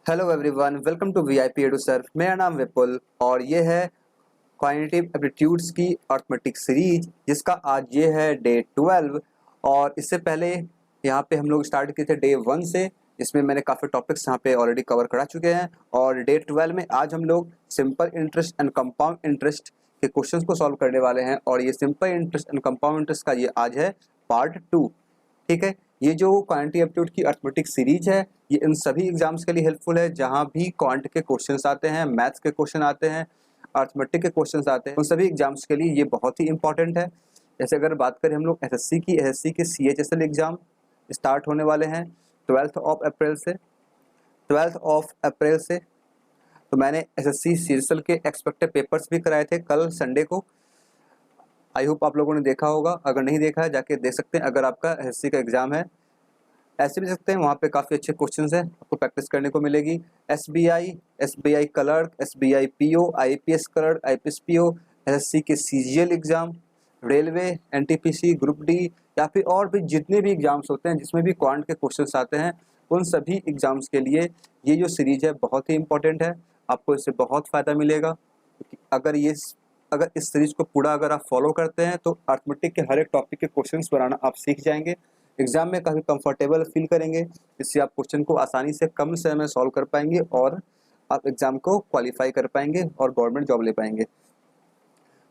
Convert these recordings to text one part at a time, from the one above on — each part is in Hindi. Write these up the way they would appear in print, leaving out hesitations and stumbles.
Hello everyone, welcome to VIP Edu sir. मेरा नाम विपुल और ये है क्वांटिटेटिव एप्टीट्यूड्स की अर्थमेटिक सीरीज, जिसका आज ये है डे 12। और इससे पहले यहाँ पे हम लोग स्टार्ट किए थे डे 1 से, जिसमें मैंने काफ़ी टॉपिक्स यहाँ पे ऑलरेडी कवर करा चुके हैं। और डे 12 में आज हम लोग simple interest and compound interest के क्वेश्चंस को सॉल्व करने वाले हैं। और ये simple interest and compound interest का ये आज है पार्ट 2। ठीक है, ये जो क्वांटिटेटिव एप्टीट्यूड की अर्थमेटिक सीरीज है, ये इन सभी एग्जाम्स के लिए हेल्पफुल है। जहाँ भी क्वांट के क्वेश्चंस आते हैं, मैथ्स के क्वेश्चन आते हैं, अर्थमेटिक के क्वेश्चंस आते हैं, उन सभी एग्जाम्स के लिए ये बहुत ही इंपॉर्टेंट है। जैसे अगर बात करें हम लोग एसएससी के CHSL एग्जाम स्टार्ट होने वाले हैं 12 अप्रैल से। तो मैंने एसएससी CHSL के एक्सपेक्टेड पेपर्स भी कराए थे कल संडे को। आई होप आप लोगों ने देखा होगा, अगर नहीं देखा है जाके देख सकते हैं। अगर आपका एसएससी का एग्जाम है ऐसे भी सकते हैं, वहाँ पे काफ़ी अच्छे क्वेश्चंस हैं, आपको प्रैक्टिस करने को मिलेगी। SBI clerk, SBI PO, IPS clerk, IPS PO, SSC के CGL exam, railway, NTPC, group D, या फिर और भी जितने भी एग्जाम्स होते हैं जिसमें भी क्वांट के क्वेश्चंस आते हैं, उन सभी एग्जाम्स के लिए ये जो सीरीज है बहुत ही इंपॉर्टेंट है। आपको इससे बहुत फ़ायदा मिलेगा। अगर इस सीरीज को पूरा अगर आप फॉलो करते हैं तो अर्थमेटिक के हर एक टॉपिक के क्वेश्चंस बनाना आप सीख जाएंगे। एग्जाम में काफ़ी कंफर्टेबल फील करेंगे। इससे आप क्वेश्चन को आसानी से कम समय में सॉल्व कर पाएंगे और आप एग्जाम को क्वालिफाई कर पाएंगे और गवर्नमेंट जॉब ले पाएंगे।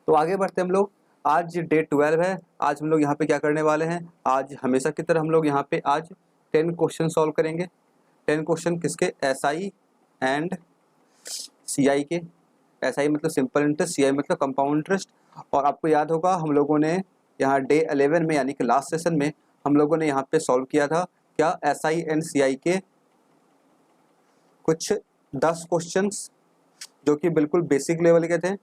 तो आगे बढ़ते हम लोग। आज डे 12 है। आज हम लोग यहाँ पे क्या करने वाले हैं, आज हमेशा की तरह हम लोग यहाँ पे आज 10 क्वेश्चन सॉल्व करेंगे। 10 क्वेश्चन किसके, SI एंड CI के। SI मतलब सिंपल इंटरेस्ट, CI मतलब कंपाउंड इंटरेस्ट। और आपको याद होगा हम लोगों ने यहाँ डे 11 में यानी कि लास्ट सेशन में हम लोगों ने यहाँ पे सॉल्व किया था क्या, SI एंड CI के कुछ 10 क्वेश्चंस जो कि बिल्कुल बेसिक लेवल के थे।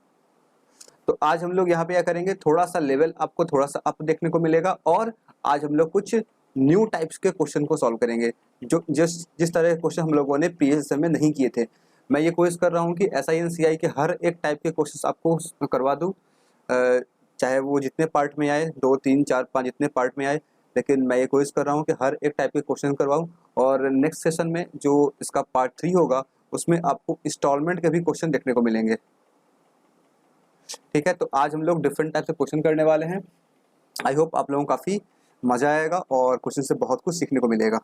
तो आज हम लोग यहाँ पे क्या करेंगे, थोड़ा सा लेवल आपको थोड़ा सा अप देखने को मिलेगा। और आज हम लोग कुछ न्यू टाइप्स के क्वेश्चन को सॉल्व करेंगे, जो जिस तरह के क्वेश्चन हम लोगों ने प्रीवियस में नहीं किए थे। मैं ये कोशिश कर रहा हूँ कि SI एंड CI के हर एक टाइप के क्वेश्चन आपको करवा दूँ, चाहे वो जितने पार्ट में आए, 2, 3, 4, 5 जितने पार्ट में आए, लेकिन मैं ये कोशिश कर रहा हूँ कि हर एक टाइप के क्वेश्चन करवाऊँ। और नेक्स्ट सेशन में जो इसका पार्ट 3 होगा उसमें आपको इंस्टॉलमेंट के भी क्वेश्चन देखने को मिलेंगे। ठीक है, तो आज हम लोग डिफरेंट टाइप से क्वेश्चन करने वाले हैं। आई होप आप लोगों को काफ़ी मज़ा आएगा और क्वेश्चन से बहुत कुछ सीखने को मिलेगा।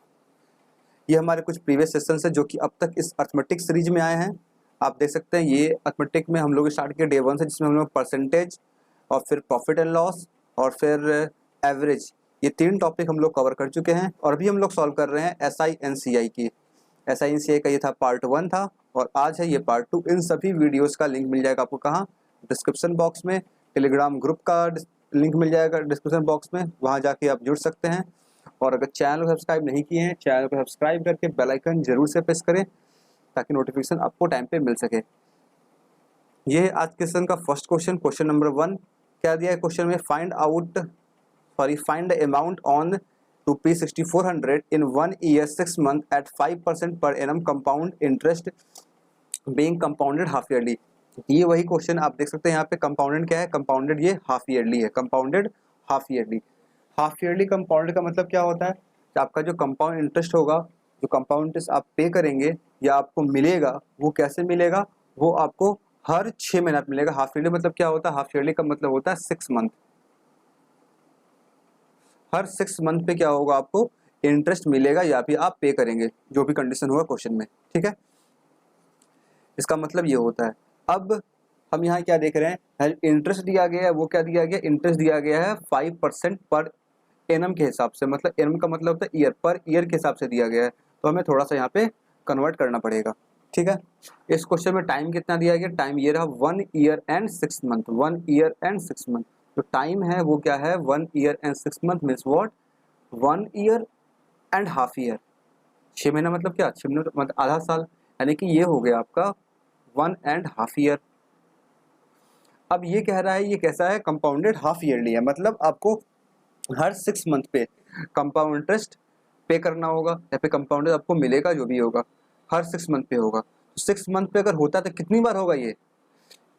ये हमारे कुछ प्रीवियस सेशन है जो कि अब तक इस अर्थमेटिक सीरीज में आए हैं। आप देख सकते हैं ये अर्थमेटिक में हम लोग स्टार्ट किए डे 1 से, जिसमें हम लोग परसेंटेज और फिर प्रॉफिट एंड लॉस और फिर एवरेज, ये 3 टॉपिक हम लोग कवर कर चुके हैं। और अभी हम लोग सॉल्व कर रहे हैं SI एंड CI की। SI एंड CI का ये था पार्ट 1 था और आज है ये पार्ट 2। इन सभी वीडियोज़ का लिंक मिल जाएगा आपको कहाँ, डिस्क्रिप्शन बॉक्स में। टेलीग्राम ग्रुप का लिंक मिल जाएगा डिस्क्रिप्शन बॉक्स में, वहाँ जाके आप जुड़ सकते हैं। और अगर चैनल को सब्सक्राइब नहीं किए हैं, चैनल को सब्सक्राइब करके बेल आइकन जरूर से प्रेस करें ताकि नोटिफिकेशन आपको टाइम पे मिल सके। ये है आज के सेशन का फर्स्ट क्वेश्चन, क्वेश्चन नंबर 1। क्या दिया है क्वेश्चन में, find the amount on ₹6400 in 1 year 6 month at 5% per annum compound interest being compounded half yearly। ये वही क्वेश्चन आप देख सकते हैं यहाँ पे। कंपाउंडेड क्या है, कंपाउंडेड ये हाफ ईयरली है, compounded half yearly. Half yearly compounded का मतलब क्या होता है कि आपका जो कंपाउंड इंटरेस्ट होगा, जो कंपाउंड इंटरेस्ट आप पे करेंगे या आपको मिलेगा, वो कैसे मिलेगा, वो आपको हर 6 महीना मिलेगा। हाफ ईयरली मतलब क्या होता है, हाफ ईयरली का मतलब होता है 6 मंथ। हर 6 मंथ पे क्या होगा, आपको इंटरेस्ट मिलेगा या फिर आप पे करेंगे, जो भी कंडीशन होगा क्वेश्चन में। ठीक है, इसका मतलब ये होता है। अब हम यहाँ क्या देख रहे हैं, इंटरेस्ट दिया गया है, वो क्या दिया गया, इंटरेस्ट दिया गया है 5% पर एनम के हिसाब से। मतलब एनम का मतलब होता है ईयर, पर ईयर के हिसाब से दिया गया है। तो हमें थोड़ा सा यहाँ पे कन्वर्ट करना पड़ेगा। ठीक है, इस क्वेश्चन में टाइम कितना दिया गया, टाइम ये रहा 1 year and 6 month। 1 year and 6 month जो टाइम है वो क्या है, 1 year and 6 month means what, 1 year and half year। 6 महीना मतलब क्या, 6 महीना मतलब आधा साल, यानी कि ये हो गया आपका 1.5 year। अब ये कह रहा है ये कैसा है, कंपाउंडेड हाफ ईयरली है, मतलब आपको हर 6 मंथ पे कंपाउंड इंटरेस्ट पे करना होगा या फिर कंपाउंडेड आपको मिलेगा, जो भी होगा हर 6 मंथ पे होगा। तो 6 मंथ पे अगर होता तो कितनी बार होगा, ये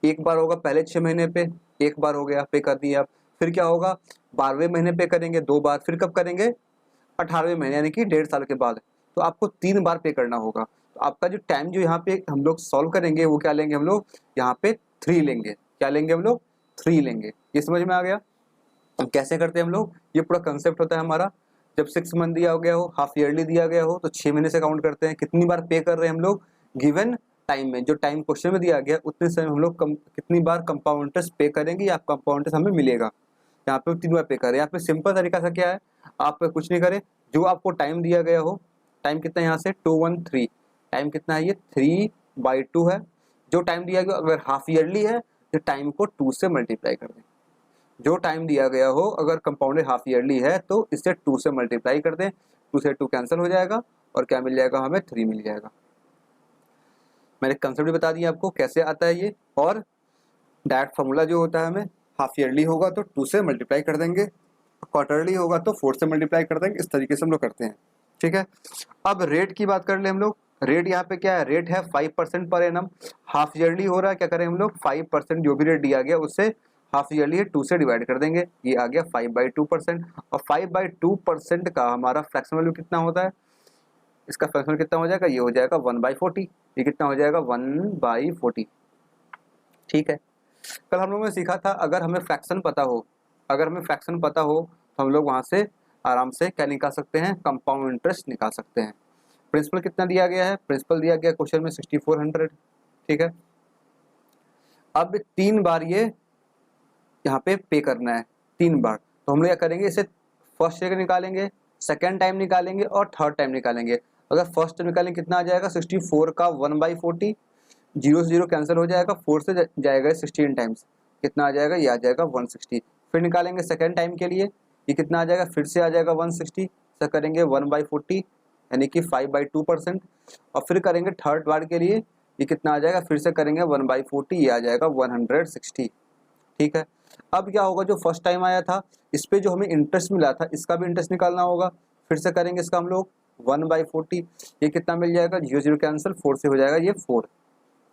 एक बार होगा पहले 6 महीने पे, एक बार हो गया पे कर दिया। फिर क्या होगा, 12वें महीने पे करेंगे 2 बार, फिर कब करेंगे 18वें महीने यानी कि 1.5 साल के बाद। तो आपको 3 बार पे करना होगा। तो आपका जो टाइम जो यहाँ पे हम लोग सॉल्व करेंगे वो क्या लेंगे हम लोग, यहाँ पे 3 लेंगे। क्या लेंगे हम लोग, 3 लेंगे। ये समझ में आ गया। अब कैसे करते हैं हम लोग, ये पूरा कंसेप्ट होता है हमारा, जब 6 मंथ दिया गया हो, हाफ ईयरली दिया गया हो, तो 6 महीने से काउंट करते हैं। कितनी बार पे कर रहे हैं हम लोग, गिवन टाइम में, जो टाइम क्वेश्चन में दिया गया उतने समय हम लोग कितनी बार कंपाउंड इंटरेस्ट पे करेंगे या कंपाउंड इंटरेस्ट हमें मिलेगा। यहाँ पे 3 बार पे करें। यहाँ पे सिंपल तरीका सा क्या है, आप कुछ नहीं करें, जो आपको टाइम दिया गया हो, टाइम कितना है यहाँ से 213, टाइम कितना है ये 3/2 है। जो टाइम दिया गया अगर हाफ ईयरली है तो टाइम को 2 से मल्टीप्लाई कर दें। जो टाइम दिया गया हो अगर कंपाउंडेड हाफ ईयरली है तो इसे 2 से मल्टीप्लाई कर दें, 2 से 2 कैंसिल हो जाएगा और क्या मिल जाएगा हमें, 3 मिल जाएगा। मैंने कंसेप्ट भी बता दिया आपको कैसे आता है ये। और डायरेक्ट फार्मूला जो होता है, हमें हाफ ईयरली होगा तो 2 से मल्टीप्लाई कर देंगे, क्वार्टरली होगा तो 4 से मल्टीप्लाई कर देंगे। इस तरीके से हम लोग करते हैं, ठीक है। अब रेट की बात कर ले हम लोग। रेट यहाँ पे क्या है, रेट है 5% पर एनम। हाफ ईयरली हो रहा है, क्या करें हम लोग 5% जो भी रेट दिया गया उससे हाफ ईयरली है 2 से डिवाइड कर देंगे, ये आ गया 5/2%। और 5/2% का हमारा फ्रैक्शन वैल्यू कितना होता है, इसका फ्रैक्शन कितना हो जाएगा, ये हो जाएगा 1/40। ये कितना हो जाएगा 1/40, ठीक है। कल हम लोगों ने सीखा था अगर हमें फ्रैक्शन पता हो, अगर हमें फ्रैक्शन पता हो तो हम लोग वहाँ से आराम से क्या निकाल सकते हैं, कंपाउंड इंटरेस्ट निकाल सकते हैं। प्रिंसिपल कितना दिया गया है, प्रिंसिपल दिया गया क्वेश्चन में 6400, ठीक है। अब 3 बार ये यहाँ पे करना है, 3 बार। तो हम लोग क्या करेंगे, इसे फर्स्ट जगह निकालेंगे, सेकेंड टाइम निकालेंगे और थर्ड टाइम निकालेंगे। अगर फर्स्ट टाइम निकालेंगे कितना आ जाएगा 64 का 1/40, 0 से 0 कैंसिल हो जाएगा, 4 से जाएगा 16 टाइम्स, कितना आ जाएगा, ये आ जाएगा 160। फिर निकालेंगे सेकेंड टाइम के लिए, ये कितना आ जाएगा, फिर से आ जाएगा 160, से करेंगे 1/40 यानी कि 5/2%। और फिर करेंगे थर्ड बार के लिए, ये कितना आ जाएगा, फिर से करेंगे 1/40, ये आ जाएगा 160, ठीक है। अब क्या होगा, जो फर्स्ट टाइम आया था इस पे जो हमें इंटरेस्ट मिला था इसका भी इंटरेस्ट निकालना होगा। फिर से करेंगे इसका हम लोग 1/40, ये कितना मिल जाएगा, 0 0 कैंसिल, 4 से हो जाएगा ये 4,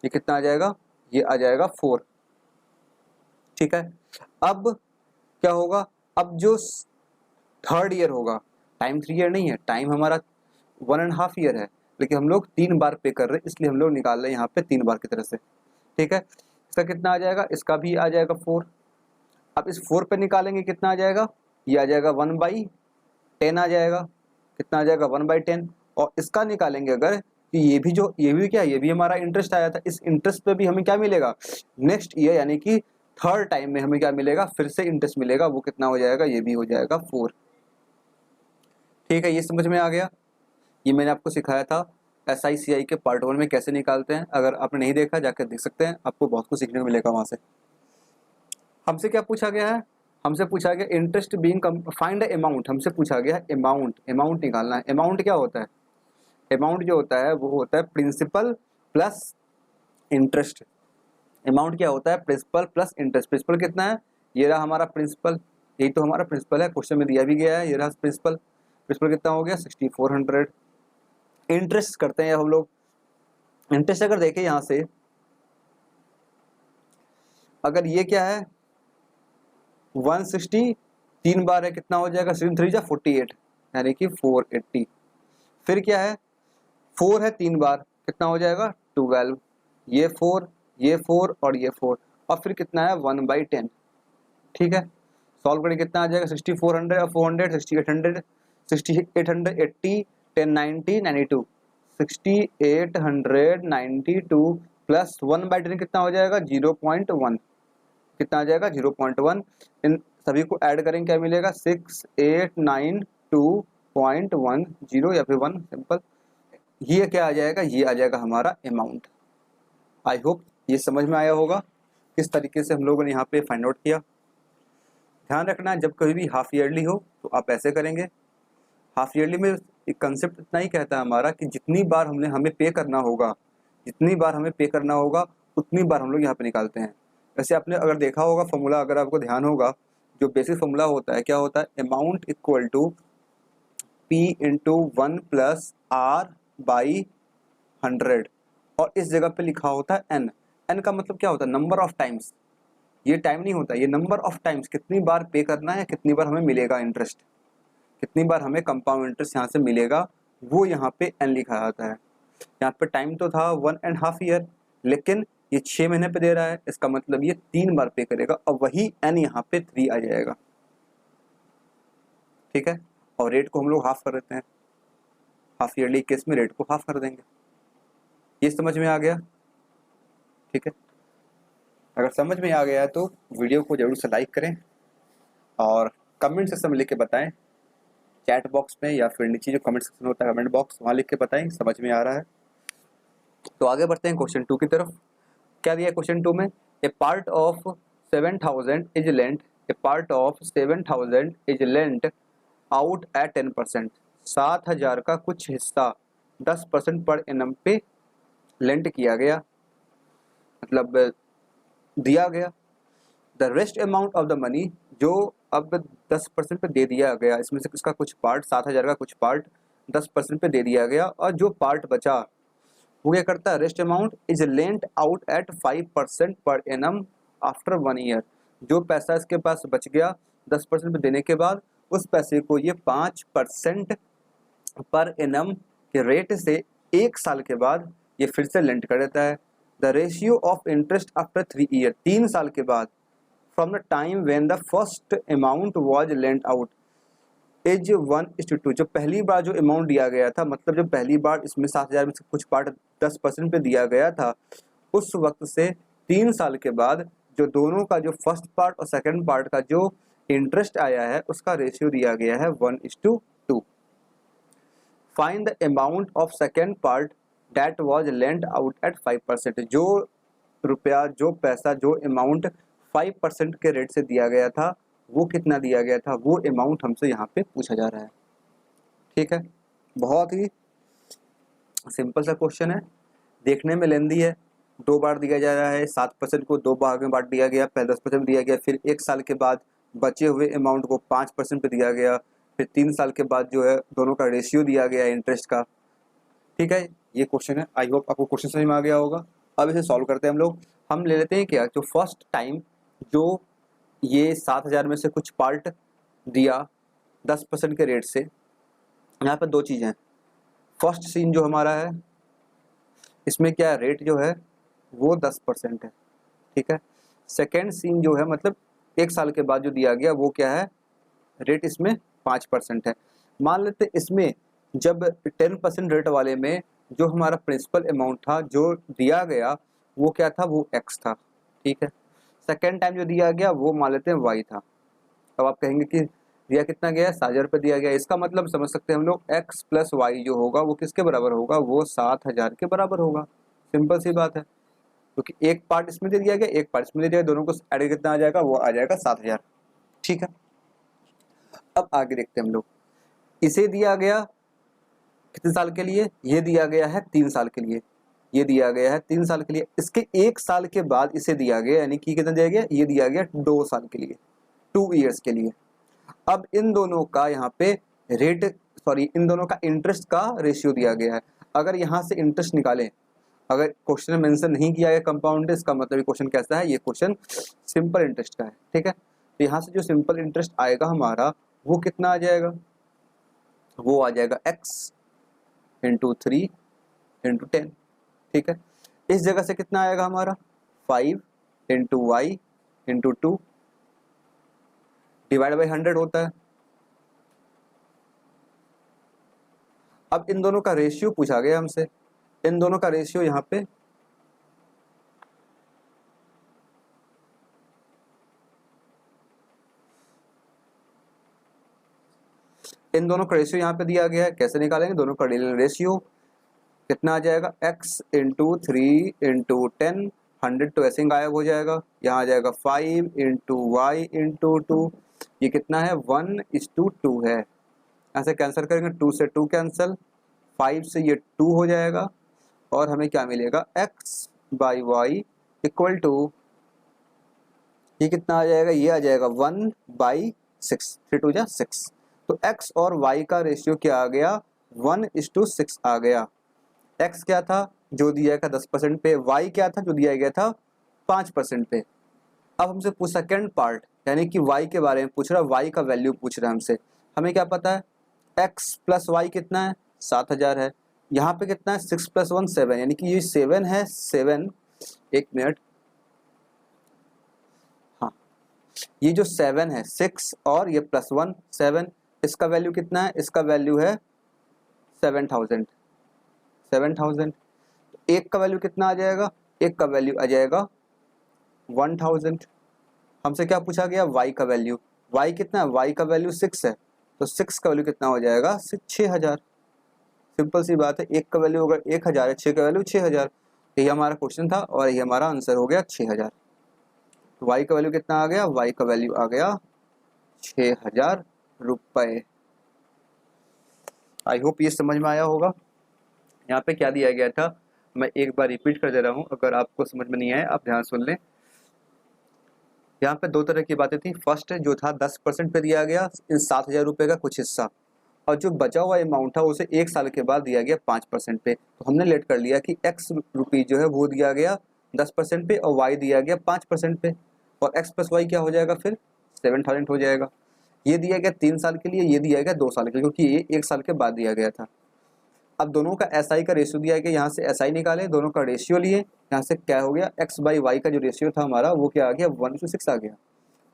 ये कितना आ जाएगा, ये आ जाएगा 4, ठीक है। अब क्या होगा, अब जो थर्ड ईयर होगा, टाइम 3 ईयर नहीं है, टाइम हमारा 1.5 ईयर है, लेकिन हम लोग 3 बार पे कर रहे हैं इसलिए हम लोग निकाल रहे हैं यहाँ पे 3 बार की तरह से, ठीक है। इसका कितना आ जाएगा, इसका भी आ जाएगा 4। अब इस 4 पे निकालेंगे कितना आ जाएगा, ये आ जाएगा 1/10 आ जाएगा, कितना आ जाएगा 1/10। और इसका निकालेंगे अगर, कि ये भी क्या, ये भी हमारा इंटरेस्ट आया था, इस इंटरेस्ट पे भी हमें क्या मिलेगा नेक्स्ट ईयर यानी कि थर्ड टाइम में हमें क्या मिलेगा, फिर से इंटरेस्ट मिलेगा, वो कितना हो जाएगा, ये भी हो जाएगा 4, ठीक है। ये समझ में आ गया। ये मैंने आपको सिखाया था SICI के पार्ट 1 में कैसे निकालते हैं। अगर आपने नहीं देखा जाकर देख सकते हैं, आपको बहुत कुछ सीखने को मिलेगा वहाँ से। हमसे क्या पूछा गया है, हमसे पूछा गया इंटरेस्ट बीइंग फाइंड अमाउंट, हमसे पूछा गया अमाउंट निकालना है। अमाउंट क्या होता है, अमाउंट जो होता है वो होता है प्रिंसिपल प्लस इंटरेस्ट। अमाउंट क्या होता है, प्रिंसिपल प्लस इंटरेस्ट। प्रिंसिपल कितना है, ये रहा हमारा प्रिंसिपल, यही तो हमारा प्रिंसिपल है, क्वेश्चन में दिया भी गया है, ये रहा प्रिंसिपल। प्रिंसिपल कितना हो गया 6400। इंटरेस्ट करते हैं हम लोग, इंटरेस्ट अगर देखें यहाँ से, अगर ये क्या है 160, 3 बार है, कितना हो जाएगा 3 जा 48 यानी कि 480। फिर क्या है 4 है 3 बार, कितना हो जाएगा 12, ये 4, ये 4 और ये 4, और फिर कितना है 1/10, ठीक है। सॉल्व करें कितना आ जाएगा 6400 और 400 6800, 6880 10 90 92, 6892 प्लस 1/10 कितना हो जाएगा 0.1, कितना आ जाएगा 0.1। इन सभी को ऐड करेंगे क्या मिलेगा 6892.10 या फिर 1 सिंपल, ये क्या आ जाएगा, ये आ जाएगा हमारा अमाउंट। आई होप ये समझ में आया होगा किस तरीके से हम लोगों ने यहाँ पे फाइंड आउट किया। ध्यान रखना जब कभी भी हाफ ईयरली हो तो आप ऐसे करेंगे। हाफ ईयरली में एक कंसेप्ट इतना ही कहता है हमारा कि जितनी बार हमें पे करना होगा, जितनी बार हमें पे करना होगा उतनी बार हम लोग यहाँ पे निकालते हैं। वैसे आपने अगर देखा होगा फॉर्मूला, अगर आपको ध्यान होगा, जो बेसिक फॉर्मूला होता है क्या होता है, amount equal to P into 1 plus R/100, और इस जगह पे लिखा होता है N। N का मतलब क्या होता है, नंबर ऑफ टाइम्स। ये टाइम नहीं होता, ये नंबर ऑफ टाइम्स, कितनी बार पे करना है, कितनी बार हमें मिलेगा इंटरेस्ट, कितनी बार हमें कंपाउंड इंटरेस्ट यहाँ से मिलेगा, वो यहाँ पे N लिखा जाता है। यहाँ पे टाइम तो था 1.5 ईयर, लेकिन ये 6 महीने पे दे रहा है, इसका मतलब ये 3 बार पे करेगा और वही n यहाँ पे 3 आ जाएगा, ठीक है। और रेट को हम लोग हाफ कर देते हैं, हाफ ईयरली केस में रेट को हाफ कर देंगे। ये समझ में आ गया, ठीक है। अगर समझ में आ गया तो वीडियो को जरूर से लाइक करें और कमेंट सेक्शन में लिख के बताएं, चैट बॉक्स में या फिर नीचे जो कमेंट सेक्शन होता है कमेंट बॉक्स, वहाँ लिख के बताएं समझ में आ रहा है। तो आगे बढ़ते हैं क्वेश्चन 2 की तरफ। क्या दिया है क्वेश्चन 2 में? A part of 7,000 is lent, a part of 7,000 is lent out at 10%। 7,000 का कुछ हिस्सा 10% पर एनम पे लेंट किया गया, मतलब दिया गया। The rest amount of the money, जो अब 10% पे दे दिया गया, इसमें से इसका कुछ पार्ट 7,000 का कुछ पार्ट 10% पे दे दिया गया, और जो पार्ट बचा वो क्या करता है? Rest amount is lent out eight 5% per annum after 1 year. जो पैसा इसके पास बच गया 10% पे देने के बाद, उस पैसे को ये 5% पर एनम के रेट से 1 साल के बाद ये फिर से लेंट कर देता है। The ratio of interest after 3 year, 3 साल के बाद, from the time when the first amount was lent out is 1:2। जो पहली बार जो अमाउंट दिया गया था, मतलब जब पहली बार इसमें 7,000 में से कुछ पार्ट 10% पे दिया गया था, उस वक्त से 3 साल के बाद जो दोनों का जो फर्स्ट पार्ट और सेकंड पार्ट का जो इंटरेस्ट आया है उसका रेशियो दिया गया है 1:2। Find the amount of second part that was lent out eight 5%। जो रुपया, जो पैसा, जो अमाउंट 5% के रेट से दिया गया था, वो कितना दिया गया था, वो अमाउंट हमसे यहाँ पे पूछा जा रहा है, ठीक है। बहुत ही सिंपल सा क्वेश्चन है, देखने में लेंदी है। 2 बार दिया जा रहा है, 7% को 2 भाग में बांट दिया गया, पहले 10% दिया गया, फिर 1 साल के बाद बचे हुए अमाउंट को 5% पे दिया गया, फिर 3 साल के बाद जो है दोनों का रेशियो दिया गया इंटरेस्ट का, ठीक है। ये क्वेश्चन है, आई होप आपको क्वेश्चन समझ में आ गया होगा। अब इसे सॉल्व करते हैं हम लोग। हम ले लेते हैं क्या, जो फर्स्ट टाइम जो ये 7,000 में से कुछ पार्ट दिया 10% के रेट से, यहाँ पर 2 चीज़ें हैं। फर्स्ट सीन जो हमारा है, इसमें क्या है, रेट जो है वो 10% है, ठीक है। सेकेंड सीन जो है, मतलब 1 साल के बाद जो दिया गया, वो क्या है, रेट इसमें 5% है। मान लेते इसमें जब 10% रेट वाले में जो हमारा प्रिंसिपल अमाउंट था जो दिया गया, वो क्या था, वो x था, ठीक है। सेकेंड टाइम जो दिया गया वो मान लेते हैं y था। अब आप कहेंगे कि दिया कितना गया है, 7,000 रुपये दिया गया, इसका मतलब समझ सकते हैं हम लोग x प्लस वाई जो होगा वो किसके बराबर होगा, वो 7,000 के बराबर होगा। सिंपल सी बात है, क्योंकि एक पार्ट इसमें दे दिया गया, एक पार्ट इसमें दे दिया गया, दोनों को ऐड कितना आ जाएगा, वो आ जाएगा 7,000, ठीक है। अब आगे देखते हैं हम लोग। इसे दिया गया कितने साल के लिए, ये दिया गया है 3 साल के लिए, ये दिया गया है 3 साल के लिए। इसके 1 साल के बाद इसे दिया गया, यानी कि कितना दिया गया, ये दिया गया 2 साल के लिए, 2 ईयर्स के लिए। अब इन दोनों का यहाँ पे रेट, सॉरी, इन दोनों का इंटरेस्ट का रेशियो दिया गया है। अगर यहाँ से इंटरेस्ट निकालें, अगर क्वेश्चन में मेंशन नहीं किया गया कंपाउंड, इसका मतलब ये क्वेश्चन कैसा है, ये क्वेश्चन सिंपल इंटरेस्ट का है, ठीक है। तो यहाँ से जो सिंपल इंटरेस्ट आएगा हमारा, वो कितना आ जाएगा, वो आ जाएगा x इंटू 3 इंटू 10, ठीक है। इस जगह से कितना आएगा हमारा, 5 into Y into 2 divide by 100 होता है। अब इन दोनों का रेशियो पूछा गया हमसे, इन दोनों का रेशियो यहाँ पे इन दोनों का रेशियो यहाँ पे दिया गया है। कैसे निकालेंगे, दोनों का रेशियो कितना आ जाएगा, x इंटू 3 इंटू 10, 100 तो ऐसे ही गायब हो जाएगा, यहाँ आ जाएगा 5 इंटू वाई इंटू 2, ये कितना है, 1:2 है। ऐसे कैंसिल करेंगे, 2 से 2 कैंसिल, 5 से ये 2 हो जाएगा, और हमें क्या मिलेगा, x by Y equal to, ये कितना आ जाएगा, ये आ जाएगा 1/6, 3 2 जा 6। तो x और y का रेशियो क्या आ गया, 1:6 आ गया। x क्या था, जो दिया गया 10% पे, y क्या था, जो दिया गया था 5% पे। अब हमसे पूछ सेकेंड पार्ट, यानी कि y के बारे में पूछ रहा है, y का वैल्यू पूछ रहा है हमसे। हमें क्या पता है, x प्लस वाई कितना है, 7,000 है, यहाँ पे कितना है 6 + 1 7, यानी कि ये 7 है 7, एक मिनट, हाँ ये जो 7 है 6 और ये +1 7, इसका वैल्यू कितना है, इसका वैल्यू है 7000। 7000 एक का वैल्यू कितना आ जाएगा, एक का वैल्यू आ जाएगा 1000। हमसे क्या पूछा गया, y का वैल्यू, y कितना है, y का वैल्यू 6 है, तो 6 का वैल्यू कितना हो जाएगा 6000। सिंपल सी बात है, एक का वैल्यू होगा 1000 है, 6 का वैल्यू 6000। यही हमारा क्वेश्चन था और यही हमारा आंसर हो गया 6000। तो y का वैल्यू कितना आ गया, y का वैल्यू आ गया 6000 रुपये। आई होप ये समझ में आया होगा। यहाँ पे क्या दिया गया था, मैं एक बार रिपीट कर दे रहा हूँ, अगर आपको समझ में नहीं आया आप ध्यान सुन लें। यहाँ पे दो तरह की बातें थी। फर्स्ट जो था 10% पे दिया गया इन 7000 रुपये का कुछ हिस्सा, और जो बचा हुआ अमाउंट था उसे 1 साल के बाद दिया गया 5% पे। तो हमने लेट कर लिया कि x रुपये जो है वो दिया गया 10% पे और y दिया गया 5% पे, और x + y क्या हो जाएगा फिर 7000 हो जाएगा। ये दिया गया 3 साल के लिए, ये दिया गया 2 साल के लिए, क्योंकि ये 1 साल के बाद दिया गया था। अब दोनों का एसआई का रेशियो दिया गया, यहाँ से एसआई निकाले, दोनों का रेशियो लिए, यहाँ से क्या हो गया x/y का जो रेशियो था हमारा वो क्या आ गया 1:6 आ गया।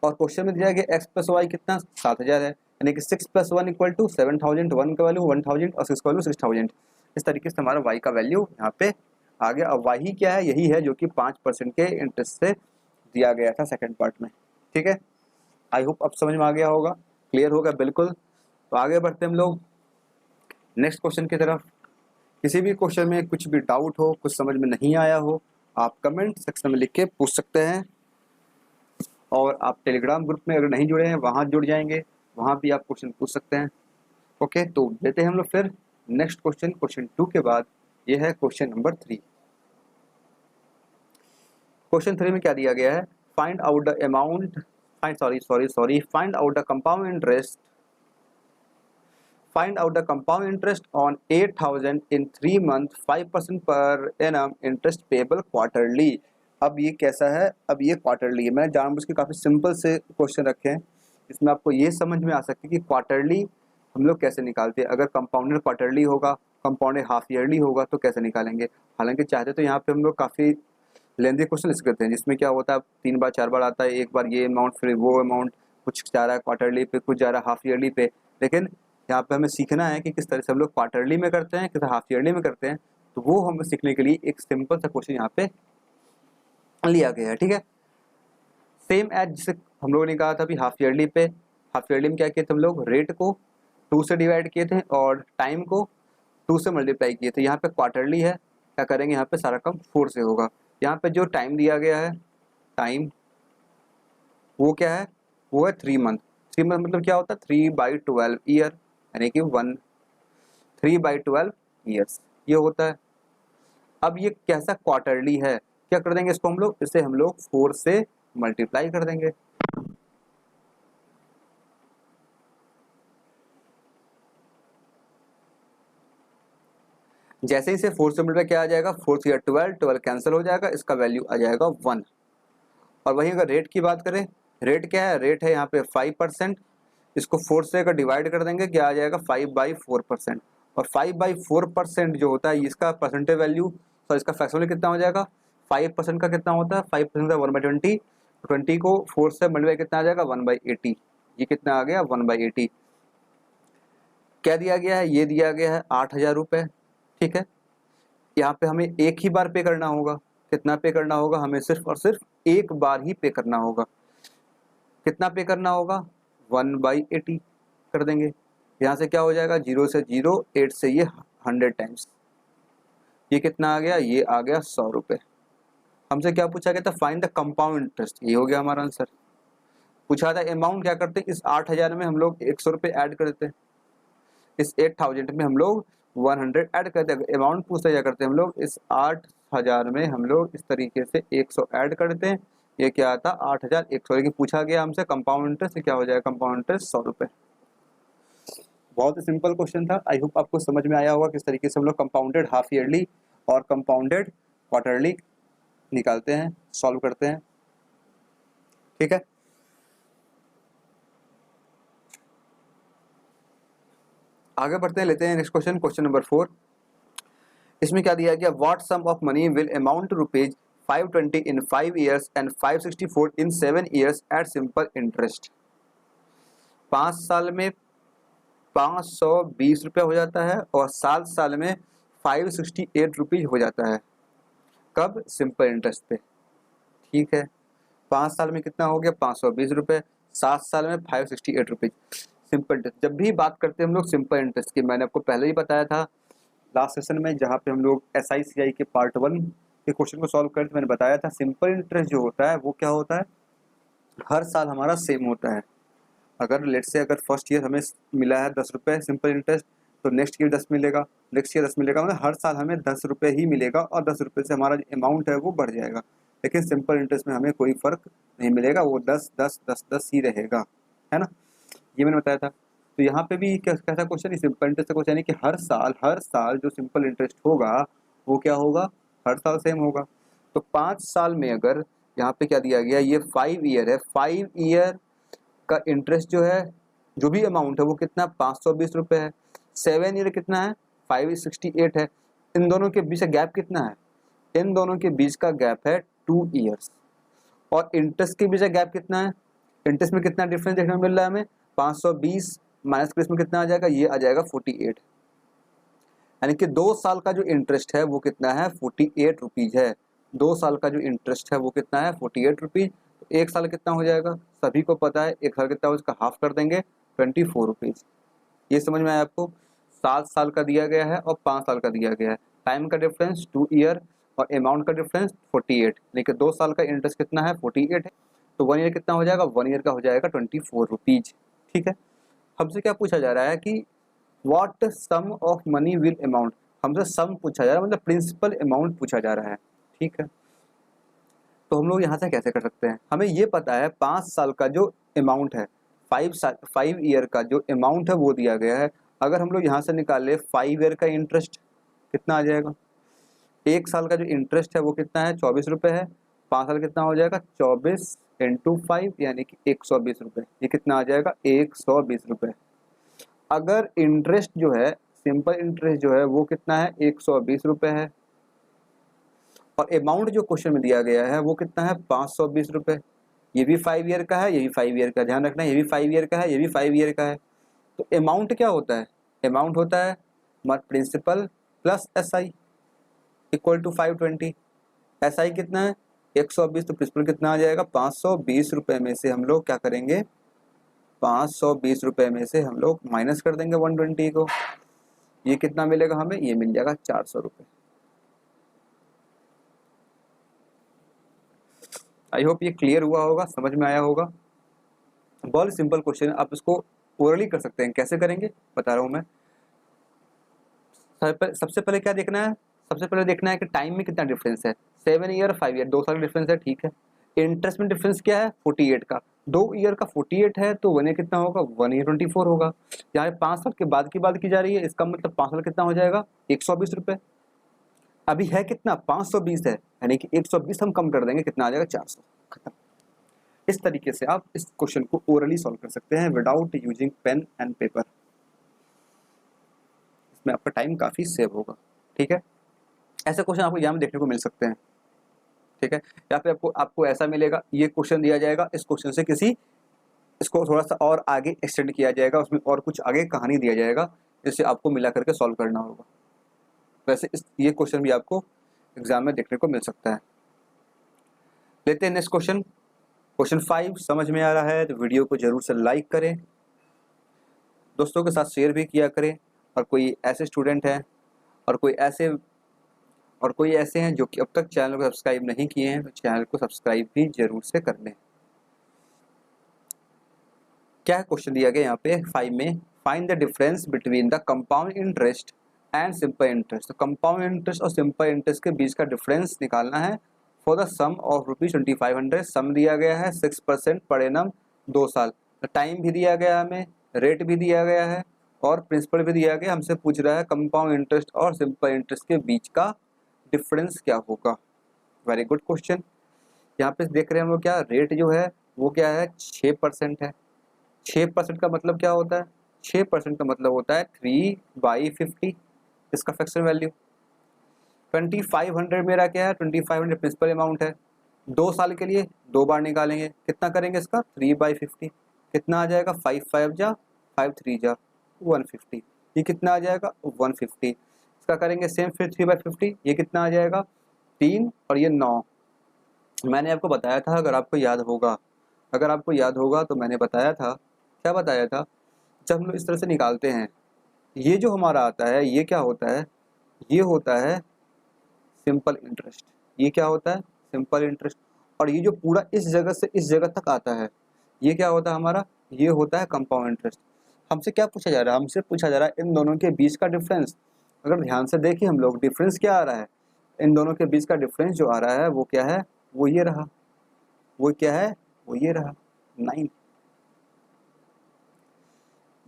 और क्वेश्चन में दिया गया x + y कितना 7000 है, यानी कि 6 + 1 = 7000, 1 का वैल्यू 1000 और 6 का वैल्यू 6000। इस तरीके से हमारा y का वैल्यू यहाँ पे आ गया। अब y ही क्या है, यही है जो कि 5% के इंटरेस्ट से दिया गया था सेकंड पार्ट में। ठीक है, आई होप अब समझ में आ गया होगा, क्लियर होगा बिल्कुल। तो आगे बढ़ते हम लोग नेक्स्ट क्वेश्चन की तरफ। किसी भी क्वेश्चन में कुछ भी डाउट हो, कुछ समझ में नहीं आया हो, आप कमेंट सेक्शन में लिख के पूछ सकते हैं, और आप टेलीग्राम ग्रुप में अगर नहीं जुड़े हैं वहाँ जुड़ जाएंगे, वहाँ भी आप क्वेश्चन पूछ सकते हैं। ओके, तो देते हैं हम लोग फिर नेक्स्ट क्वेश्चन, क्वेश्चन 2 के बाद ये है क्वेश्चन नंबर 3। क्वेश्चन 3 में क्या दिया गया है, find out the amount, find out the compound interest, find out the compound interest on 8000 in 3 months 5% per annum interest payable quarterly। अब ये कैसा है, अब ये क्वार्टरली है। मैंने जानबूझ के काफ़ी सिंपल से क्वेश्चन रखे हैं इसमें आपको ये समझ में आ सकती है कि क्वार्टरली हम लोग कैसे निकालते हैं। अगर कंपाउंडेड क्वार्टरली होगा, कंपाउंडेड हाफ ईयरली होगा तो कैसे निकालेंगे। हालांकि चाहते तो यहाँ पे हम लोग काफ़ी लेंदी क्वेश्चन लिख करते हैं, जिसमें क्या होता है 3 बार 4 बार आता है, एक बार ये अमाउंट फिर वो अमाउंट, कुछ जा रहा है क्वार्टरली पे, कुछ जा रहा है हाफ ईयरली पे। लेकिन यहाँ पे हमें सीखना है कि किस तरह से हम लोग क्वार्टरली में करते हैं, किस हाफ ईयरली में करते हैं। तो वो हमें सीखने के लिए एक सिंपल सा क्वेश्चन यहाँ पे लिया गया है। ठीक है, सेम एज जिसे हम लोगों ने कहा था अभी हाफ ईयरली पे। हाफ ईयरली में क्या किए थे हम लोग, रेट को 2 से डिवाइड किए थे और टाइम को 2 से मल्टीप्लाई किए थे। यहाँ पे क्वार्टरली है, क्या करेंगे यहाँ पे सारा काम 4 से होगा। यहाँ पे जो टाइम दिया गया है, टाइम वो क्या है, वो है 3 मंथ। 3 मंथ मतलब क्या होता है 3/12 ईयर, यानी कि 3/12 ईयर्स ये होता है। अब ये कैसा क्वार्टरली है, क्या कर देंगे इसको हम लोग, इसे हम लोग 4 से मल्टीप्लाई कर देंगे। जैसे ही इसे 4 से मल्टीप्लाई किया आ जाएगा, 4 से 12, 12 कैंसिल हो जाएगा, इसका वैल्यू आ जाएगा 1। और वहीं अगर रेट की बात करें, रेट क्या है, रेट है यहाँ पे 5%, इसको 4 से अगर डिवाइड कर देंगे क्या आ जाएगा 5/4%। और 5/4% जो होता है इसका परसेंटेज वैल्यू, तो इसका फ्रैक्शन कितना हो जाएगा, 5% का कितना होता है 5% का 1/20, 20 को 4 से मल्टीप्लाई कितना आ जाएगा 1/80। ये कितना आ गया 1/80। क्या दिया गया है, ये दिया गया है 8000 रुपये। ठीक है, यहाँ पे हमें एक ही बार पे करना होगा। कितना पे करना होगा, हमें सिर्फ और सिर्फ एक बार ही पे करना होगा। कितना पे करना होगा 1/80 कर देंगे। यहाँ से क्या हो जाएगा 0 से 0, 8 से ये 100 टाइम्स, ये कितना आ गया, ये आ गया 100 रुपये। हमसे क्या पूछा गया था, फाइंड द कंपाउंड इंटरेस्ट, ये हो गया हमारा आंसर। पूछा था अमाउंट, क्या करते इस 8000 में हम लोग 100 रुपये ऐड कर देते हैं, इस 8000 में हम लोग 100 ऐड करते हैं। अमाउंट पूछते क्या करते हैं हम लोग, इस 8000 में हम लोग इस तरीके से 100 ऐड कर देते हैं, ये क्या आता 8100। लेकिन पूछा गया हमसे कंपाउंड इंटरेस्ट, क्या हो जाएगा कंपाउंड इंटरेस्ट 100 रुपये। बहुत ही सिंपल क्वेश्चन था। आई होप आपको समझ में आया होगा किस तरीके से हम लोग कंपाउंडेड हाफ ईयरली और कंपाउंडेड क्वार्टरली निकालते हैं, सॉल्व करते हैं। ठीक है, आगे बढ़ते हैं, लेते हैं नेक्स्ट क्वेश्चन, क्वेश्चन नंबर 4। इसमें क्या दिया गया, what sum of money will amount to rupees 520 in 5 years and 564 in 7 years at simple interest. 5 साल में 520 रुपये हो जाता है और 7 साल में 568 रुपीज हो जाता है। कब? सिंपल इंटरेस्ट पे। ठीक है, 5 साल में कितना हो गया, 520 रुपये, 7 साल में 568 रुपीज। सिंपल इंटरेस्ट, जब भी बात करते हैं हम लोग सिंपल इंटरेस्ट की, मैंने आपको पहले ही बताया था लास्ट सेशन में जहाँ पे हम लोग SICI के पार्ट 1 के क्वेश्चन को सॉल्व करते, मैंने बताया था सिंपल इंटरेस्ट जो होता है वो क्या होता है, हर साल हमारा सेम होता है। अगर लेट से अगर फर्स्ट ईयर हमें मिला है 10 रुपये सिंपल इंटरेस्ट, तो नेक्स्ट ईयर 10 मिलेगा, नेक्स्ट ईयर 10 मिलेगा, मतलब हर साल हमें 10 रुपये ही मिलेगा और 10 रुपये से हमारा जो अमाउंट है वो बढ़ जाएगा। लेकिन सिंपल इंटरेस्ट में हमें कोई फर्क नहीं मिलेगा, वो 10 10 10 10 ही रहेगा, है ना, ये मैंने बताया था। तो यहाँ पे भी कैसा क्वेश्चन है, सिंपल इंटरेस्ट का क्वेश्चन है कि हर साल जो सिंपल इंटरेस्ट होगा वो क्या होगा, हर साल सेम होगा। तो 5 साल में अगर यहाँ पे क्या दिया गया, ये 5 ईयर है, 5 ईयर का इंटरेस्ट जो है, जो भी अमाउंट है वो कितना, 520 रुपये है। 7 ईयर कितना है, 568 है। इन दोनों के बीच का गैप कितना है, इन दोनों के बीच का गैप है 2 ईयर्स। और इंटरेस्ट के बीच का गैप कितना है, इंटरेस्ट में कितना डिफरेंस देखने को मिल रहा है हमें, 520 माइनस में कितना आ जाएगा, ये आ जाएगा 48। यानी कि 2 साल का जो इंटरेस्ट है वो कितना है, 48 रुपीज है। 2 साल का जो इंटरेस्ट है वो कितना है, 48 रुपीज। तो 1 साल कितना हो जाएगा, सभी को पता है 1 साल कितना हो, उसका हाफ कर देंगे, 24 रुपीज। ये समझ में आया आपको, 7 साल का दिया गया है और 5 साल का दिया गया है, टाइम का डिफरेंस 2 ईयर और अमाउंट का डिफरेंस 48, लेकिन 2 साल का इंटरेस्ट कितना है, 48 है। तो 1 ईयर कितना हो जाएगा, 1 ईयर का हो जाएगा 24 रुपीज। ठीक है, हमसे क्या पूछा जा रहा है कि what sum of money will amount, हमसे सम पूछा जा रहा है, मतलब प्रिंसिपल अमाउंट पूछा जा रहा है। ठीक है, तो हम लोग यहाँ से कैसे कर सकते हैं, हमें ये पता है 5 साल का जो अमाउंट है, 5 ईयर का जो अमाउंट है वो दिया गया है। अगर हम लोग यहाँ से निकाले 5 ईयर का इंटरेस्ट कितना आ जाएगा, 1 साल का जो इंटरेस्ट है वो कितना है, 24 रुपये है। 5 साल कितना हो जाएगा, 24 इंटू 5 यानी कि 120 रुपये, ये कितना आ जाएगा, 120 रुपये। अगर इंटरेस्ट जो है, सिंपल इंटरेस्ट जो है वो कितना है, 120 रुपये है, और अमाउंट जो क्वेश्चन में दिया गया है वो कितना है, 520 रुपये। ये भी 5 ईयर का है, ये भी 5 ईयर का, ध्यान रखना, ये भी 5 ईयर का है, ये भी 5 ईयर का है। तो अमाउंट क्या होता है, अमाउंट होता है principal plus SI equal to 520। SI कितना है, 120, तो प्रिंसिपल कितना आ जाएगा, 520 रुपये में से हम लोग क्या करेंगे, 520 रुपये में से हम लोग माइनस कर देंगे 120 को, ये कितना मिलेगा हमें, ये मिल जाएगा 400 रुपये। आई होप ये क्लियर हुआ होगा, समझ में आया होगा। बहुत सिंपल क्वेश्चन है, आप इसको ओरली कर सकते हैं। कैसे करेंगे बता रहा हूँ मैं। सबसे पहले क्या देखना है, सबसे पहले देखना है कि टाइम में कितना डिफरेंस है, 7 ईयर 5 ईयर, 2 साल का डिफरेंस है, ठीक है। इंटरेस्ट में डिफरेंस क्या है, 48 का, 2 ईयर का 48 है, तो 1 ईयर कितना होगा, 1 ईयर 24 होगा। यहाँ 5 साल के बाद की बात की जा रही है, इसका मतलब 5 साल कितना हो जाएगा, 120 रुपये। अभी है कितना, 520 है, यानी कि 120 हम कम कर देंगे, कितना आ जाएगा, 400, खत्म। इस तरीके से आप इस क्वेश्चन को ओरली सॉल्व कर सकते हैं without using pen and paper. इसमें आपका टाइम काफ़ी सेव होगा। ठीक है, ऐसे क्वेश्चन आपको एग्जाम में देखने को मिल सकते हैं। ठीक है, या फिर आपको ऐसा मिलेगा, ये क्वेश्चन दिया जाएगा, इस क्वेश्चन से इसको थोड़ा सा और आगे एक्सटेंड किया जाएगा, उसमें और कुछ आगे कहानी दिया जाएगा, जिससे आपको मिला करके सॉल्व करना होगा। वैसे ये क्वेश्चन भी आपको एग्जाम में देखने को मिल सकता है। लेते हैं नेक्स्ट क्वेश्चन, क्वेश्चन 5। समझ में आ रहा है तो वीडियो को जरूर से लाइक करें, दोस्तों के साथ शेयर भी किया करें, और कोई ऐसे स्टूडेंट हैं और कोई ऐसे हैं जो कि अब तक चैनल को सब्सक्राइब नहीं किए हैं, तो चैनल को सब्सक्राइब भी जरूर से कर लें। क्या क्वेश्चन दिया गया यहाँ पे 5 में, find the difference between the compound interest and simple interest. तो कंपाउंड इंटरेस्ट और सिंपल इंटरेस्ट के बीच का डिफरेंस निकालना है फॉर द सम ऑफ ₹2500। सम दिया गया है 6% पर एनम 2 साल, टाइम भी दिया गया हमें, रेट भी दिया गया है और प्रिंसिपल भी दिया गया। हमसे पूछ रहा है कंपाउंड इंटरेस्ट और सिंपल इंटरेस्ट के बीच का डिफरेंस क्या होगा। Very good question. यहाँ पे देख रहे हैं हम लोग, क्या रेट जो है वो क्या है, 6% है। 6% का मतलब क्या होता है, 6% का मतलब होता है 3/50, इसका फ्रैक्शन वैल्यू। 2500 मेरा क्या है, 2500 प्रिंसिपल अमाउंट है। 2 साल के लिए 2 बार निकालेंगे, कितना करेंगे इसका 3/50, कितना आ जाएगा 5 5 जा 5 3 जा 150, ये कितना आ जाएगा 150। इसका करेंगे सेम फिर 3/50, ये कितना आ जाएगा 3 और ये 9। मैंने आपको बताया था, अगर आपको याद होगा, तो मैंने बताया था, क्या बताया था, जब हम लोग इस तरह से निकालते हैं, ये जो हमारा आता है ये क्या होता है, ये होता है सिंपल इंटरेस्ट। ये क्या होता है सिंपल इंटरेस्ट। और ये जो पूरा इस जगह से इस जगह तक आता है, ये क्या होता है हमारा, ये होता है कंपाउंड इंटरेस्ट। हमसे क्या पूछा जा रहा है, हमसे पूछा जा रहा है इन दोनों के बीच का डिफरेंस। अगर ध्यान से देखिए हम लोग, डिफरेंस क्या आ रहा है, इन दोनों के बीच का डिफरेंस जो आ रहा है वो क्या है, वो ये रहा, वो क्या है, वो ये रहा 9।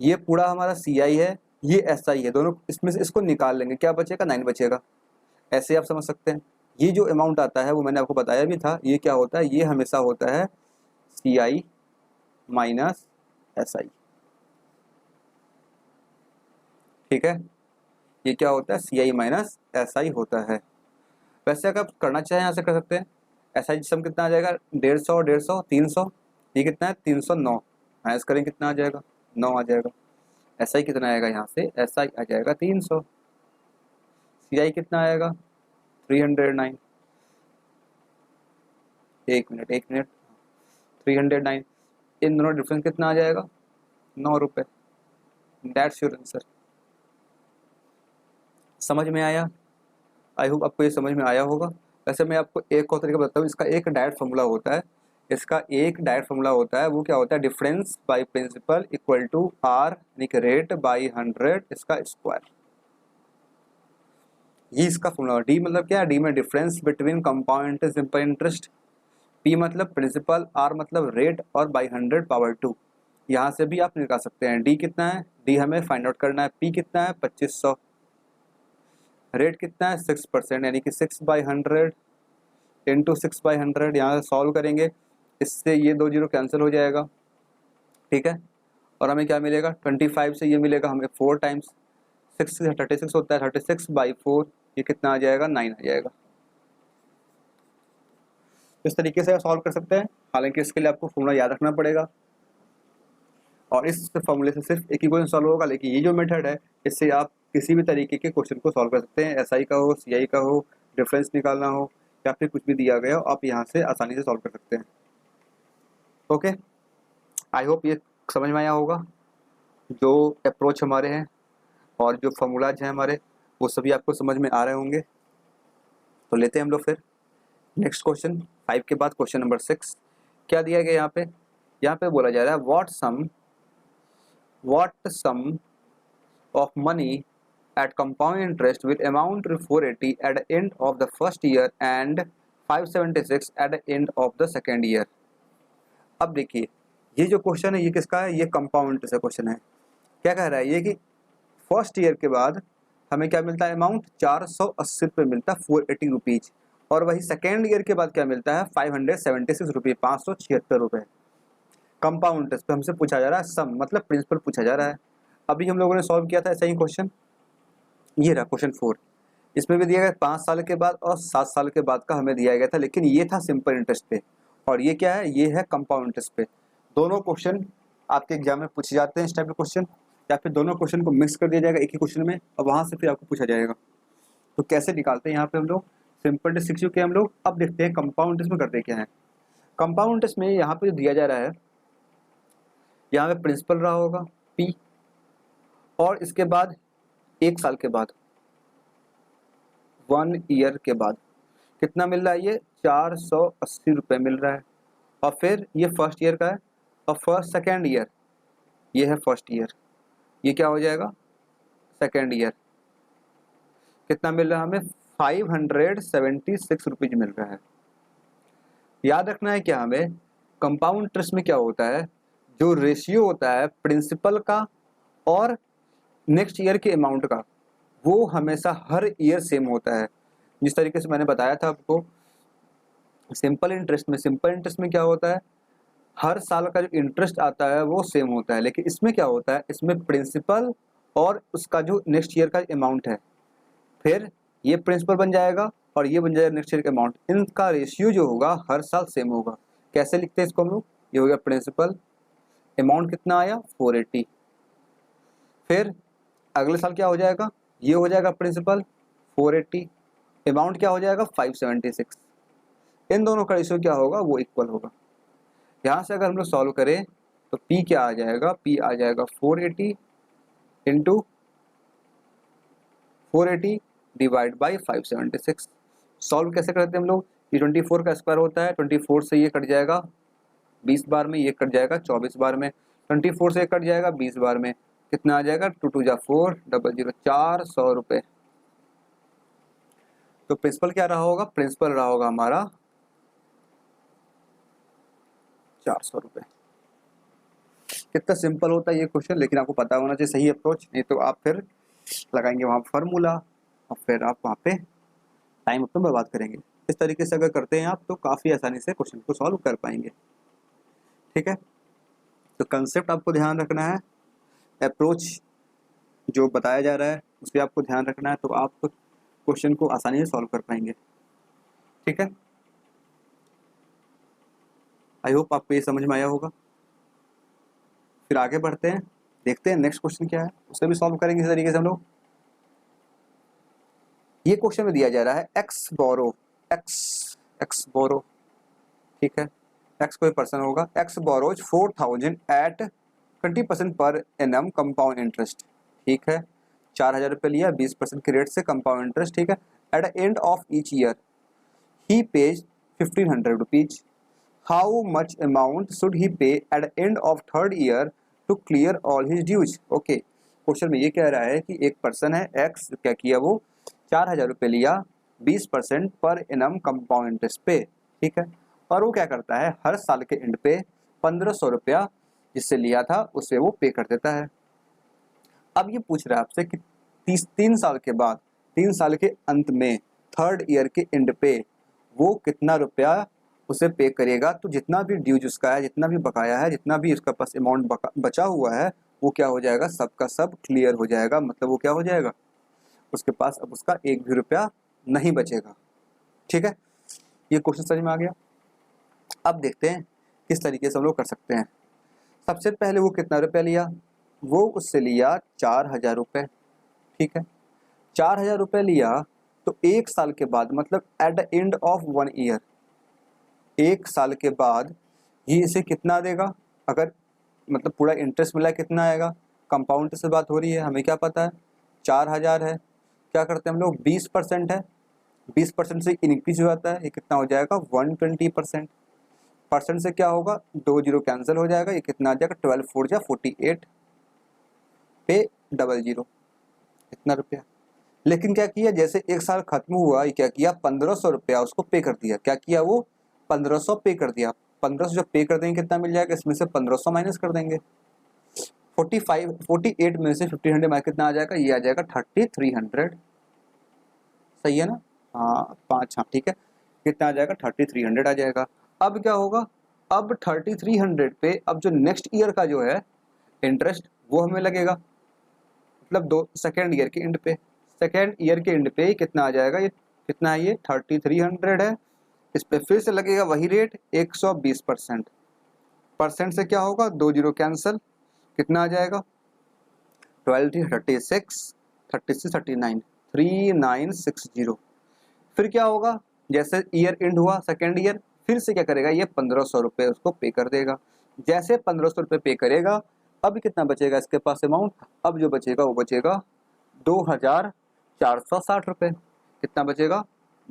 ये पूरा हमारा CI है, ये SI है, दोनों इसमें से इसको निकाल लेंगे, क्या बचेगा 9 बचेगा। ऐसे आप समझ सकते हैं। ये जो अमाउंट आता है वो मैंने आपको बताया भी था, ये क्या होता है, ये हमेशा होता है CI माइनस SI। ठीक है, ये क्या होता है CI माइनस SI होता है। वैसे अगर आप करना चाहें यहाँ से कर सकते हैं। SI सम कितना आ जाएगा 150 150 300, ये कितना है 309, माइनस करें कितना आ जाएगा 9 आ जाएगा। SI कितना आएगा यहाँ से, SI आ जाएगा 300, CI कितना आएगा 309, एक मिनट 309, इन दोनों डिफरेंस कितना आ जाएगा 9 रुपये। That's your answer. समझ में आया, आई होप आपको ये समझ में आया होगा। वैसे मैं आपको एक और तरीका बताता हूँ, इसका एक डायरेक्ट फॉर्मूला होता है, वो क्या होता है, difference by principal equal to R यानी कि रेट बाई 100 इसका स्क्वायर। ये इसका फॉर्मूला। डी मतलब क्या है, डी में difference between compound interest simple interest, P मतलब प्रिंसिपल, आर मतलब रेट और बाई 100 पावर 2। यहाँ से भी आप निकाल सकते हैं। डी कितना है, डी हमें फाइंड आउट करना है, पी कितना है 2500, रेट कितना है 6% यानी कि 6/100 इंटू 6/100। यहाँ से सॉल्व करेंगे, इससे ये 2 जीरो कैंसिल हो जाएगा। ठीक है, और हमें क्या मिलेगा 25 से ये मिलेगा हमें 4 टाइम्स 6 से 36 होता है, 36/4, ये कितना आ जाएगा 9 आ जाएगा। इस तरीके से आप सॉल्व कर सकते हैं। हालांकि इसके लिए आपको फॉर्मूला याद रखना पड़ेगा, और इस फॉर्मूले से सिर्फ एक ही क्वेश्चन सॉल्व होगा। लेकिन ये जो मेथड है, इससे आप किसी भी तरीके के क्वेश्चन को सॉल्व कर सकते हैं, SI का हो, CI का हो, डिफरेंस निकालना हो या फिर कुछ भी दिया गया हो, आप यहाँ से आसानी से सॉल्व कर सकते हैं। ओके, आई होप ये समझ में आया होगा। जो अप्रोच हमारे हैं और जो फार्मूलाज हैं हमारे, वो सभी आपको समझ में आ रहे होंगे। तो लेते हैं हम लोग फिर नेक्स्ट क्वेश्चन 5 के बाद क्वेश्चन नंबर 6। क्या दिया गया यहाँ पे बोला जा रहा है what sum of money at compound interest with amount 480 at the end of the first year and 576 at the end of the second year। अब देखिए ये जो क्वेश्चन है ये किसका है, ये कंपाउंड इंटरेस्ट का क्वेश्चन है। क्या कह रहा है ये कि फर्स्ट ईयर के बाद हमें क्या मिलता है, अमाउंट 480 रुपये मिलता है, 480 रुपीज। और वही सेकेंड ईयर के बाद क्या मिलता है 576 रुपये, 576 रुपये। कंपाउंड इंटरेस्ट पे हमसे पूछा जा रहा है सम, मतलब प्रिंसिपल पूछा जा रहा है। अभी हम लोगों ने सॉल्व किया था ऐसा ही क्वेश्चन, ये रहा क्वेश्चन 4। इसमें भी दिया गया 5 साल के बाद और 7 साल के बाद का हमें दिया गया था, लेकिन ये था सिंपल इंटरेस्ट पे, और ये क्या है, ये है कंपाउंड इंटरेस्ट पे। दोनों क्वेश्चन आपके एग्जाम में पूछे जाते हैं इस टाइप के क्वेश्चन, या फिर दोनों क्वेश्चन को मिक्स कर दिया जाएगा एक ही क्वेश्चन में और वहाँ से फिर आपको पूछा जाएगा। तो कैसे निकालते हैं यहाँ पे हम लोग, सिंपल इंटरेस्ट सीख चुके हैं हम लोग। अब देखते हैं कंपाउंड इंटरेस्ट में करते क्या है। कंपाउंड इंटरेस्ट में यहाँ पे जो दिया जा रहा है, यहाँ पे प्रिंसिपल रहा होगा P, और इसके बाद 1 साल के बाद 1 ईयर के बाद कितना मिल रहा है, ये 480 रुपये मिल रहा है। और फिर ये फर्स्ट ईयर का है, और फर्स्ट सेकेंड ईयर ये है फर्स्ट ईयर, ये क्या हो जाएगा सेकेंड ईयर। कितना मिल रहा है हमें 576 रुपीज मिल रहा है। याद रखना है क्या हमें, कंपाउंड इंटरेस्ट में क्या होता है, जो रेशियो होता है प्रिंसिपल का और नेक्स्ट ईयर के अमाउंट का, वो हमेशा हर ईयर सेम होता है। जिस तरीके से मैंने बताया था आपको सिंपल इंटरेस्ट में क्या होता है, हर साल का जो इंटरेस्ट आता है वो सेम होता है। लेकिन इसमें क्या होता है, इसमें प्रिंसिपल और उसका जो नेक्स्ट ईयर का अमाउंट है, फिर ये प्रिंसिपल बन जाएगा और ये बन जाएगा नेक्स्ट ईयर का अमाउंट। इनका रेशियो जो होगा हर साल सेम होगा। कैसे लिखते हैं इसको हम लोग, ये हो गया प्रिंसिपल, अमाउंट कितना आया 480, फिर अगले साल क्या हो जाएगा, ये हो जाएगा प्रिंसिपल 480, अमाउंट क्या हो जाएगा 576। इन दोनों का रेशियो क्या होगा, वो इक्वल होगा। यहाँ से अगर हम लोग सॉल्व करें तो P क्या आ जाएगा, P आ जाएगा 480 इंटू 480 डिवाइड बाई 576। सॉल्व कैसे करते हैं हम लोग, ये 24 का स्क्वायर होता है, 24 से ये कट जाएगा 20 बार में, ये कट जाएगा 24 बार में, 24 से कट जाएगा 20 बार में, कितना आ जाएगा 2 2 जा 4 00 400 रुपये। तो प्रिंसिपल क्या रहा होगा, प्रिंसिपल रहा होगा हमारा 400 रुपये। कितना सिंपल होता है ये क्वेश्चन, लेकिन आपको पता होना चाहिए सही अप्रोच, नहीं तो आप फिर लगाएंगे वहाँ फार्मूला और फिर आप वहाँ पे टाइम अपना बर्बाद करेंगे। इस तरीके से अगर करते हैं आप तो काफ़ी आसानी से क्वेश्चन को सॉल्व कर पाएंगे। ठीक है, तो कंसेप्ट आपको ध्यान रखना है, अप्रोच जो बताया जा रहा है उस पर आपको ध्यान रखना है, तो आप क्वेश्चन को आसानी से सॉल्व कर पाएंगे। ठीक है, आई होप आपको ये समझ में आया होगा। फिर आगे बढ़ते हैं, देखते हैं नेक्स्ट क्वेश्चन क्या है, उसे भी सॉल्व करेंगे इस तरीके से हम लोग। ये क्वेश्चन में दिया जा रहा है एक्स बोरो, एक्स बोरो, ठीक है, एक्स कोई पर्सन होगा, x borrows 4000 eight 20% per annum compound interest. ठीक है, 4000 रुपये लिया 20% के रेट से कंपाउंड इंटरेस्ट। ठीक है, at the end of each year he pays 1500 rupees. How much amount should he pay at the end of third year to clear all his dues. Okay, question में ये कह रहा है कि एक पर्सन है एक्स, क्या किया वो 4000 रुपये लिया 20% पर एनम कंपाउंड इंटरेस्ट पे। ठीक है, और वो क्या करता है हर साल के एंड पे 1500 रुपया जिससे लिया था उसे वो पे कर देता है। अब ये पूछ रहा है आपसे कि 3 साल के बाद, 3 साल के अंत में थर्ड ईयर के एंड पे वो कितना रुपया उसे पे करेगा। तो जितना भी ड्यूज उसका है, जितना भी बकाया है, जितना भी उसका पास अमाउंट बचा हुआ है, वो क्या हो जाएगा, सबका सब क्लियर हो जाएगा। मतलब वो क्या हो जाएगा, उसके पास अब उसका एक भी रुपया नहीं बचेगा। ठीक है, ये क्वेश्चन समझ में आ गया। अब देखते हैं किस तरीके से हम लोग कर सकते हैं। सबसे पहले वो कितना रुपया लिया, वो उससे लिया 4000 रुपये। ठीक है, 4000 रुपये लिया तो एक साल के बाद, मतलब eight the end of 1 year, एक साल के बाद ये इसे कितना देगा, अगर मतलब पूरा इंटरेस्ट मिला कितना आएगा, कंपाउंड से बात हो रही है, हमें क्या पता है 4000 है, क्या करते हैं हम लोग 20% है, 20% से इंक्रीज हो जाता है, ये कितना हो जाएगा 120%। परसेंट से क्या होगा, 2 जीरो कैंसिल हो जाएगा, ये कितना आ जाएगा 12 4 जा 48 पे 00 इतना रुपया। लेकिन क्या किया, जैसे एक साल खत्म हुआ, ये क्या किया 1500 रुपया उसको पे कर दिया। क्या किया वो 1500 पे कर दिया। 1500 जब पे कर देंगे कितना मिल जाएगा, इसमें से 1500 माइनस कर देंगे, 48 में से 1500 माइनस कितना आ जाएगा, ये आ जाएगा 3300। सही है ना, हाँ 5, हाँ ठीक है, कितना आ जाएगा 3300 आ जाएगा। अब क्या होगा, अब 3300 पे अब जो नेक्स्ट ईयर का जो है इंटरेस्ट वो हमें लगेगा, मतलब सेकेंड ईयर के एंड पे, सेकेंड ईयर के एंड पे कितना आ जाएगा, ये कितना है, ये 3300 है, इस पे फिर से लगेगा वही रेट 120%। परसेंट से क्या होगा, 2 जीरो कैंसिल, कितना आ जाएगा 12 36 36 39 3960। फिर क्या होगा, जैसे ईयर एंड हुआ सेकेंड ईयर, फिर से क्या करेगा, ये 1500 रुपये उसको पे कर देगा। जैसे 1500 रुपये पे करेगा, अब कितना बचेगा इसके पास अमाउंट, अब जो बचेगा वो बचेगा 2460 रुपये। कितना बचेगा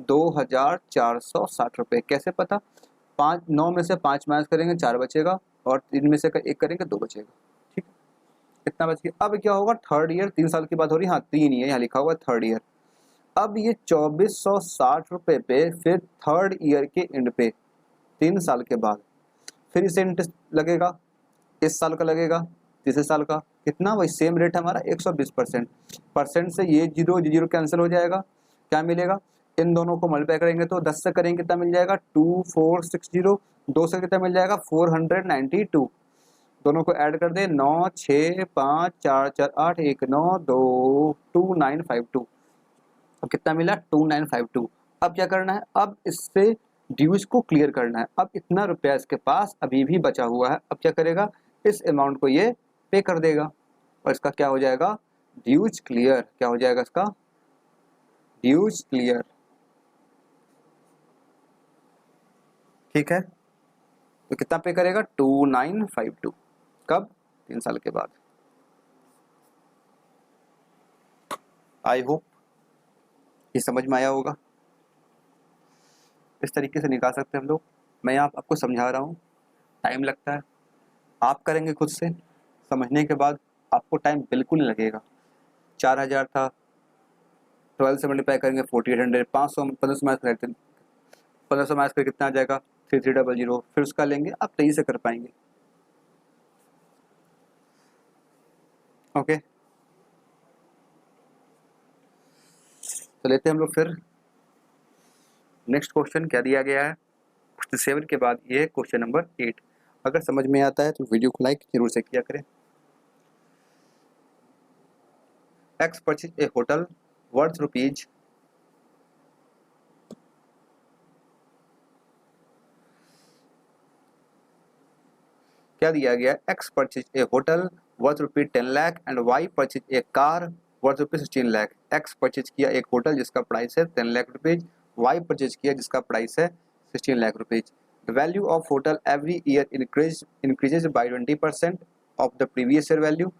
2460 रुपये। कैसे पता, 9 में से 5 माइनस करेंगे 4 बचेगा, और 3 में से 1 करेंगे 2 बचेगा। ठीक है, कितना बच गया। अब क्या होगा, थर्ड ईयर 3 साल की बात हो रही है, हाँ 3 ईयर यहाँ लिखा हुआ है थर्ड ईयर। अब ये 2460 रुपये पे फिर थर्ड ईयर के एंड पे 3 साल के बाद फिर इसे इंटरेस्ट लगेगा, इस साल का लगेगा, तीसरे साल का, कितना वही सेम रेट हमारा 120%। परसेंट से ये जीरो जीरो कैंसिल हो जाएगा, क्या मिलेगा, इन दोनों को मल्टीप्लाई करेंगे तो 10 से करेंगे कितना मिल जाएगा 2460, 2 से कितना मिल जाएगा 492, दोनों को ऐड कर दे 9 6 5 4 4 8 1 9 2 2952, अब कितना मिला 2952। अब क्या करना है, अब इससे ड्यूज को क्लियर करना है। अब इतना रुपया इसके पास अभी भी बचा हुआ है, अब क्या करेगा, इस अमाउंट को ये पे कर देगा और इसका क्या हो जाएगा, ड्यूज क्लियर। क्या हो जाएगा इसका, ड्यूज क्लियर। ठीक है, तो कितना पे करेगा 2952। कब, 3 साल के बाद। आई होप ये समझ में आया होगा। इस तरीके से निकाल सकते हैं हम लोग। मैं यहाँ आपको समझा रहा हूँ, टाइम लगता है, आप करेंगे खुद से समझने के बाद आपको टाइम बिल्कुल नहीं लगेगा। 4000 था, 12 से मल्टीप्लाई करेंगे 4800, 500 1500 माइनस करते हैं, 1500 माइनस कर कितना आ जाएगा 3300, फिर उसका लेंगे, आप तेजी से कर पाएंगे। ओके, तो लेते हैं हम लोग फिर नेक्स्ट क्वेश्चन। क्या दिया गया है क्वेश्चन 7 के बाद, ये क्वेश्चन नंबर 8। अगर समझ में आता है तो वीडियो को लाइक जरूर से किया करें। X purchase a hotel worth rupees क्या दिया गया, X purchase a hotel worth rupees 10 lakh and Y purchase a car worth rupees 16 lakh. X purchase किया एक होटल जिसका प्राइस है 10 लाख रुपीज, वाई परचेज किया जिसका प्राइस है 16 lakh rupees. The value of hotel every year increases by 20% of the previous year value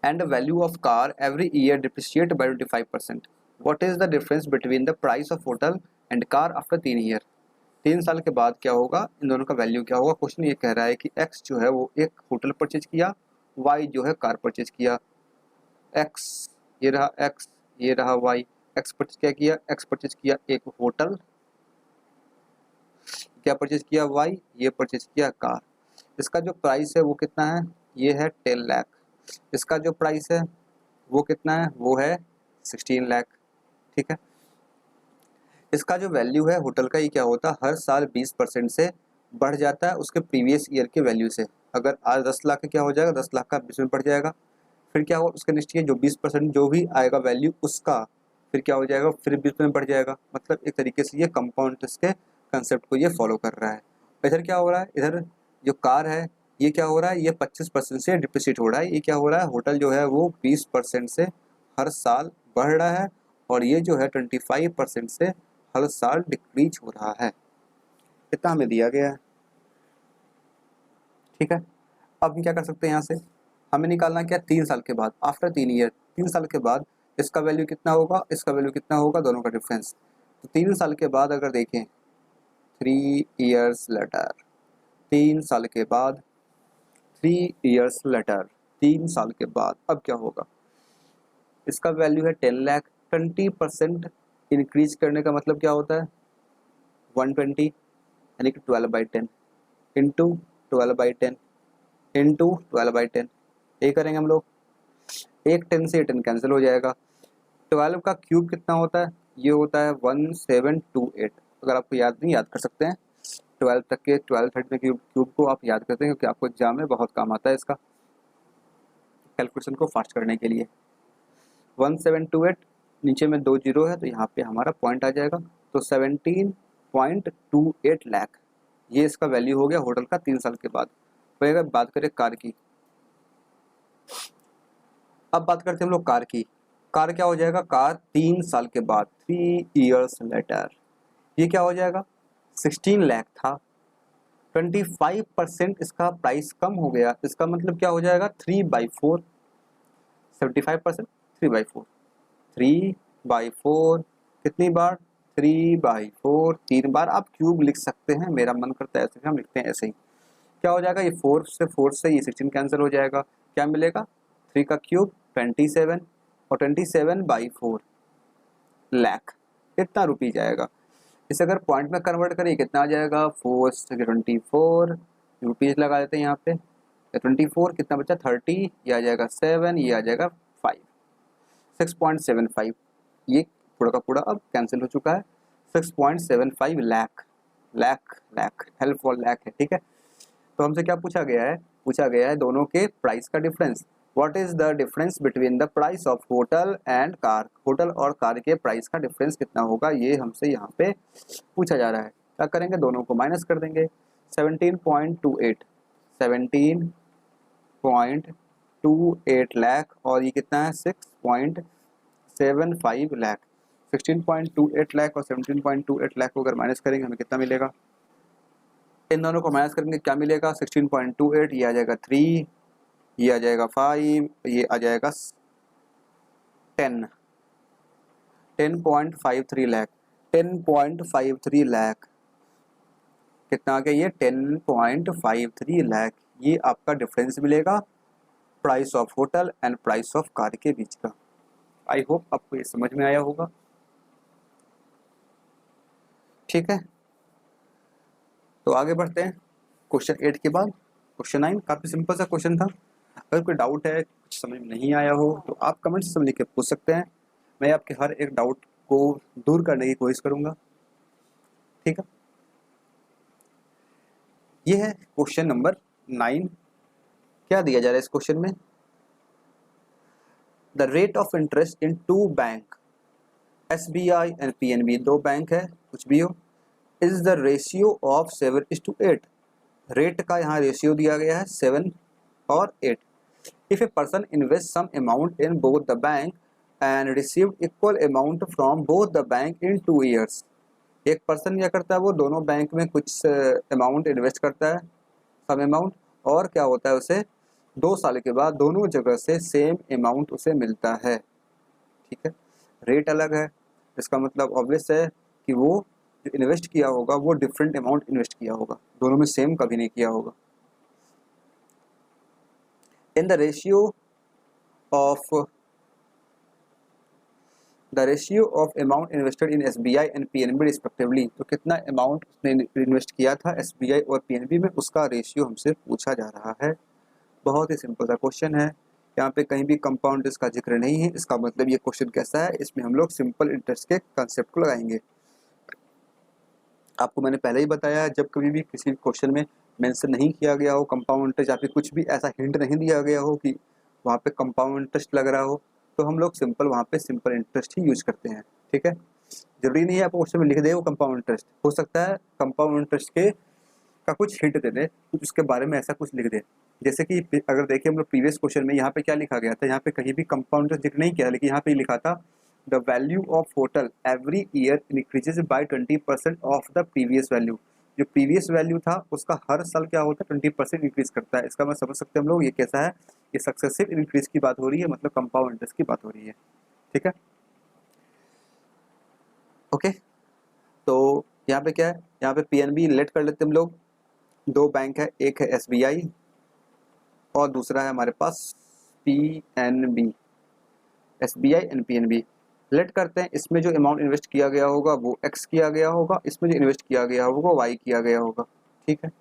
and the value of car every year depreciate by 25%. What is the difference between the price of hotel and car after 3 year? 3 साल के बाद क्या होगा, इन दोनों का वैल्यू क्या होगा। क्वेश्चन ये कह रहा है कि x जो है वो एक होटल परचेज किया, y जो है कार परचेज किया। x ये रहा x, ये रहा y। x परचेज क्या किया, x परचेज किया एक होटल, क्या परचेज किया y, ये परचेज किया कार। इसका जो प्राइस है वो कितना है, ये है 10 लाख। इसका जो प्राइस है वो कितना है, वो है 16 लाख। ठीक है, इसका जो वैल्यू है होटल का, ये क्या होता है, हर साल 20% से बढ़ जाता है उसके प्रीवियस ईयर के वैल्यू से। अगर आज 10 लाख का क्या हो जाएगा, 10 लाख का 20 में बढ़ जाएगा, फिर क्या होगा उसके नेक्स्ट ईयर जो 20% जो भी आएगा वैल्यू उसका, फिर क्या हो जाएगा, फिर 20 में बढ़ जाएगा। मतलब एक तरीके से ये कंपाउंड इंटरेस्ट के कंसेप्ट को ये फॉलो कर रहा है। इधर क्या हो रहा है, इधर जो कार है ये क्या हो रहा है, ये 25% से डिप्रिसिएट हो रहा है। ये क्या हो रहा है, होटल जो है वो 20% से हर साल बढ़ रहा है और ये जो है 25% से हर साल डिक्रीज हो रहा है। इतना हमें दिया गया है। ठीक है, अब हम क्या कर सकते हैं, यहाँ से हमें निकालना क्या, 3 साल के बाद, आफ्टर 3 ईयर, 3 साल के बाद इसका वैल्यू कितना होगा, इसका वैल्यू कितना होगा, दोनों का डिफरेंस। तो 3 साल के बाद अगर देखें, 3 ईयर्स लेटर, 3 साल के बाद, 3 ईयर्स लेटर, 3 साल के बाद अब क्या होगा, इसका वैल्यू है 10 लाख। 20% इंक्रीज करने का मतलब क्या होता है, 120 यानी कि 12/10 इंटू 12/10 इंटू 12/10। ये करेंगे हम लोग, एक 10 से 10 कैंसिल हो जाएगा। 12 का क्यूब कितना होता है, ये होता है 1728। अगर आपको याद नहीं, याद कर सकते हैं 12 तक के, 12 13 क्यूब को आप याद करते हैं क्योंकि आपको एग्जाम में बहुत काम आता है इसका कैलकुलेशन को फास्ट करने के लिए। 1728, नीचे में 2 जीरो है तो यहाँ पे हमारा पॉइंट आ जाएगा, तो 17.28 लाख ये इसका वैल्यू हो गया होटल का 3 साल के बाद। तो अगर बात करें कार की, अब बात करते हैं हम लोग कार की। कार क्या हो जाएगा, कार 3 साल के बाद, 3 ईयर्स लेटर, ये क्या हो जाएगा, 16 लाख था, 25% इसका प्राइस कम हो गया। इसका मतलब क्या हो जाएगा, 3/4, 75%, 3/4, 3/4 कितनी बार, 3/4 3 बार। आप क्यूब लिख सकते हैं, मेरा मन करता है ऐसे हम लिखते हैं ऐसे ही। क्या हो जाएगा, ये 4 से ये 16 कैंसिल हो जाएगा, क्या मिलेगा, 3 का क्यूब 27 और 27/4 लाख, इतना रुपी जाएगा। इसे अगर पॉइंट में कन्वर्ट करें कितना आ जाएगा, 4 से 24 रुपीज़ लगा देते हैं यहाँ पे, 24 कितना बचा 30, ये आ जाएगा 7, ये आ जाएगा 5, 6.75। ये पूरा का पूरा अब कैंसिल हो चुका है, 6.75 लाख, लाख हेल्प फॉर लाख है। ठीक है, तो हमसे क्या पूछा गया है, पूछा गया है दोनों के प्राइस का difference. What is the difference between the price of hotel and car, hotel और कार के प्राइस का डिफरेंस कितना होगा, ये हमसे यहाँ पे पूछा जा रहा है। क्या करेंगे, दोनों को माइनस कर देंगे। 17.28 17.28 लाख और ये कितना है 6.75 लाख। 16.28 लाख और 17.28 लाख को अगर माइनस करेंगे हमें कितना मिलेगा, इन दोनों को माइनस करेंगे क्या मिलेगा, 16.28 ये आ जाएगा 3, ये आ जाएगा 5, ये आ जाएगा 10, 10.53 लाख। 10.53 लाख कितना आ गया, ये 10.53 लाख, ये आपका डिफरेंस मिलेगा price of hotel and price of car के बीच का। आई होप आपको ये समझ में आया होगा। ठीक है, तो आगे बढ़ते हैं क्वेश्चन 8 के बाद क्वेश्चन 9। काफ़ी सिंपल सा क्वेश्चन था। अगर कोई डाउट है, कुछ समझ में नहीं आया हो तो आप कमेंट से लिख के पूछ सकते हैं, मैं आपके हर एक डाउट को दूर करने की कोशिश करूँगा। ठीक है, ये है क्वेश्चन नंबर 9। क्या दिया जा रहा है इस क्वेश्चन में, the rate of interest in two bank SBI and PNB, दो बैंक है कुछ भी हो, is the ratio of 7:8। Rate का यहाँ रेशियो दिया गया है 7 और 8। If a person invest sum amount in both the bank and received equal amount from both the bank in 2 years. एक पर्सन क्या करता है, वो दोनों बैंक में कुछ अमाउंट इन्वेस्ट करता है, सम अमाउंट, और क्या होता है उसे 2 साल के बाद दोनों जगह से सेम अमाउंट उसे मिलता है। ठीक है, रेट अलग है, इसका मतलब ऑब्वियस है कि वो जो इन्वेस्ट किया होगा वो डिफरेंट अमाउंट इन्वेस्ट किया होगा, दोनों में सेम कभी नहीं किया होगा। In the ratio of amount invested in SBI and PNB respectively, तो कितना अमाउंट उसने इन्वेस्ट किया था SBI और PNB में, उसका रेशियो हमसे पूछा जा रहा है। बहुत ही सिंपल सा क्वेश्चन है, यहाँ पे कहीं भी कंपाउंड इसका जिक्र नहीं है। इसका मतलब ये क्वेश्चन कैसा है, इसमें हम लोग सिंपल इंटरेस्ट के कंसेप्ट को लगाएंगे। आपको मैंने पहले ही बताया, जब कभी भी किसी क्वेश्चन में मेंशन नहीं किया गया हो कंपाउंड इंटरेस्ट, या फिर कुछ भी ऐसा हिंट नहीं दिया गया हो कि वहाँ पे कंपाउंड इंटरेस्ट लग रहा हो, तो हम लोग सिंपल वहाँ पे सिंपल इंटरेस्ट ही यूज करते हैं। ठीक है, जरूरी नहीं है आपको क्वेश्चन में लिख दे वो कंपाउंड इंटरेस्ट, हो सकता है कंपाउंड इंटरेस्ट के का कुछ हिंट दे दे, कुछ उसके बारे में ऐसा कुछ लिख दे। जैसे कि अगर देखिए हम लोग प्रीवियस क्वेश्चन में यहाँ पे क्या लिखा गया था, यहाँ पे कहीं भी कंपाउंड इंटरेस्ट जिक्र नहीं किया, लेकिन यहाँ पे लिखा था the value of hotel every year increases by 20% of the previous value. जो प्रीवियस वैल्यू था उसका हर साल क्या होता है 20% इंक्रीज करता है। इसका मैं समझ सकते हैं हम लोग ये कैसा है, ये सक्सेसिव इंक्रीज की बात हो रही है, मतलब कंपाउंड इंटरेस्ट की बात हो रही है। ठीक है, ओके, तो यहाँ पे क्या है, यहाँ पे PNB लेट कर लेते हैं हम लोग। दो बैंक है, एक है SBI और दूसरा है हमारे पास PNB, SBI and PNB। Let करते हैं, इसमें जो अमाउंट इन्वेस्ट किया गया होगा वो X किया गया होगा, इसमें जो इन्वेस्ट किया गया होगा वो Y किया गया होगा। ठीक है,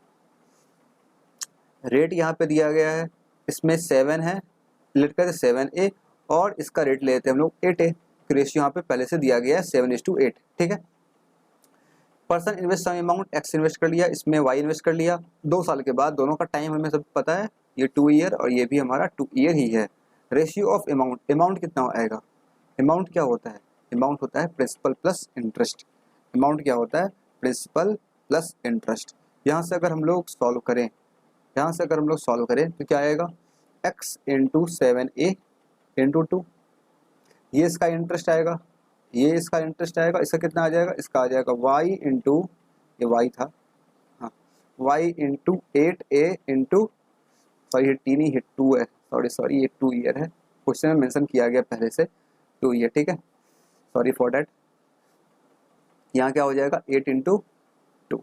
रेट यहाँ पे दिया गया है, इसमें 7 है, लेट करते 7A और इसका रेट लेते हैं हम लोग 8A। रेशियो यहाँ पे पहले से दिया गया है 7:8। ठीक है, person invest sum amount X invest कर लिया, इसमें Y इन्वेस्ट कर लिया, 2 साल के बाद, दोनों का टाइम हमें सब पता है, ये 2 ईयर और ये भी हमारा 2 ईयर ही है। रेशियो ऑफ अमाउंट, अमाउंट कितना आएगा, अमाउंट क्या होता है, अमाउंट होता है प्रिंसिपल प्लस इंटरेस्ट। अमाउंट क्या होता है, प्रिंसिपल प्लस इंटरेस्ट। यहाँ से अगर हम लोग सॉल्व करें, यहाँ से अगर हम लोग सॉल्व करें तो क्या आएगा, X इंटू 7A इंटू 2, ये इसका इंटरेस्ट आएगा, ये इसका इंटरेस्ट आएगा, इसका कितना आ जाएगा, इसका आ जाएगा Y इंटू, ये Y था, हाँ, Y into 8A into, sorry ये 3 ही, 2 है, सॉरी ये 2 ईयर है, क्वेश्चन में मेंशन किया गया पहले से 2 ईयर। ठीक है, सॉरी फॉर डैट। यहाँ क्या हो जाएगा 8 इंटू 2,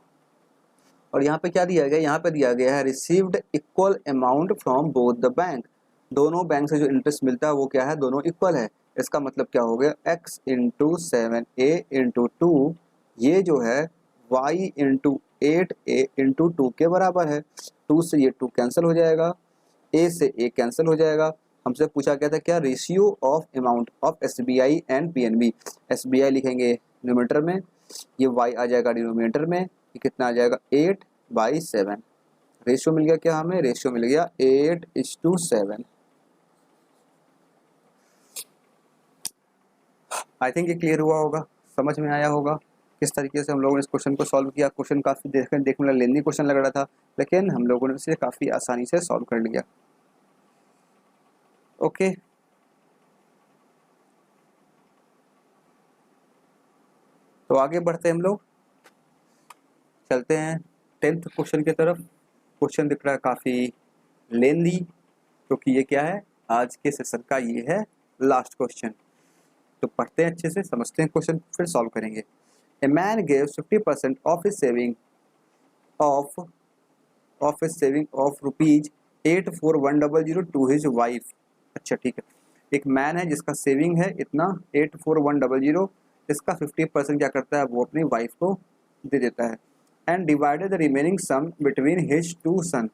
और यहाँ पे क्या दिया गया, यहाँ पे दिया गया है received equal amount from both the bank. दोनों बैंक से जो इंटरेस्ट मिलता है वो क्या है, दोनों इक्वल है। इसका मतलब क्या हो गया, X इंटू 7A इंटू 2, ये जो है Y इंटू 8A इंटू 2 के बराबर है। 2 से ये 2 कैंसिल हो जाएगा, A से A कैंसिल हो जाएगा। हमसे पूछा गया था क्या, ratio of amount of SBI and PNB। SBI लिखेंगे न्यूमरेटर में, ये Y आ जाएगा डिनोमिनेटर में, ये कितना आ जाएगा 8/7। रेशियो मिल गया क्या हमें, रेशियो मिल गया 8:7। आई थिंक ये क्लियर हुआ होगा, समझ में आया होगा किस तरीके से हम लोगों ने इस क्वेश्चन को सॉल्व किया। क्वेश्चन काफ़ी देखने में लेंदी क्वेश्चन लग रहा था, लेकिन हम लोगों ने इसे काफ़ी आसानी से सॉल्व कर लिया। ओके, तो आगे बढ़ते हैं हम लोग, चलते हैं 10th क्वेश्चन की तरफ। क्वेश्चन दिख रहा है काफ़ी लेंदी, क्योंकि ये क्या है, आज के सेशन का ये है लास्ट क्वेश्चन। तो पढ़ते हैं अच्छे से, समझते हैं क्वेश्चन, फिर सॉल्व करेंगे। A man gives 50% of his saving of rupees 84100 to his wife. अच्छा ठीक है, एक मैन है जिसका सेविंग है इतना 84100, इसका 50% क्या करता है, वो अपनी वाइफ को दे देता है। And divided the remaining sum between his two son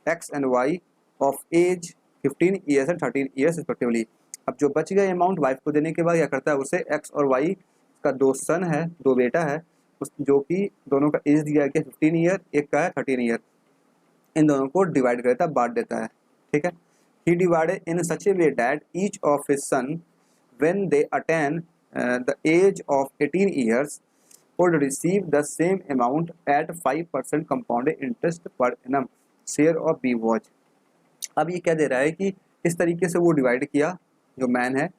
X and Y of age 15 years and 13 years respectively. अब जो बच गया अमाउंट वाइफ को देने के बाद क्या करता है, उसे एक्स और वाई का दो सन है, दो बेटा है, उस जो कि दोनों का एज दिया गया 15 ईयर, एक का है 13 ईयर, इन दोनों को डिवाइड करता है, बांट देता है। ठीक है, he divided in such a way that each of his son when they attain the age of 18 years would receive the same amount at 5% compounded interest per annum share of B watch। अब ये क्या दे रहा है कि इस तरीके से वो डिवाइड किया, जो मैन है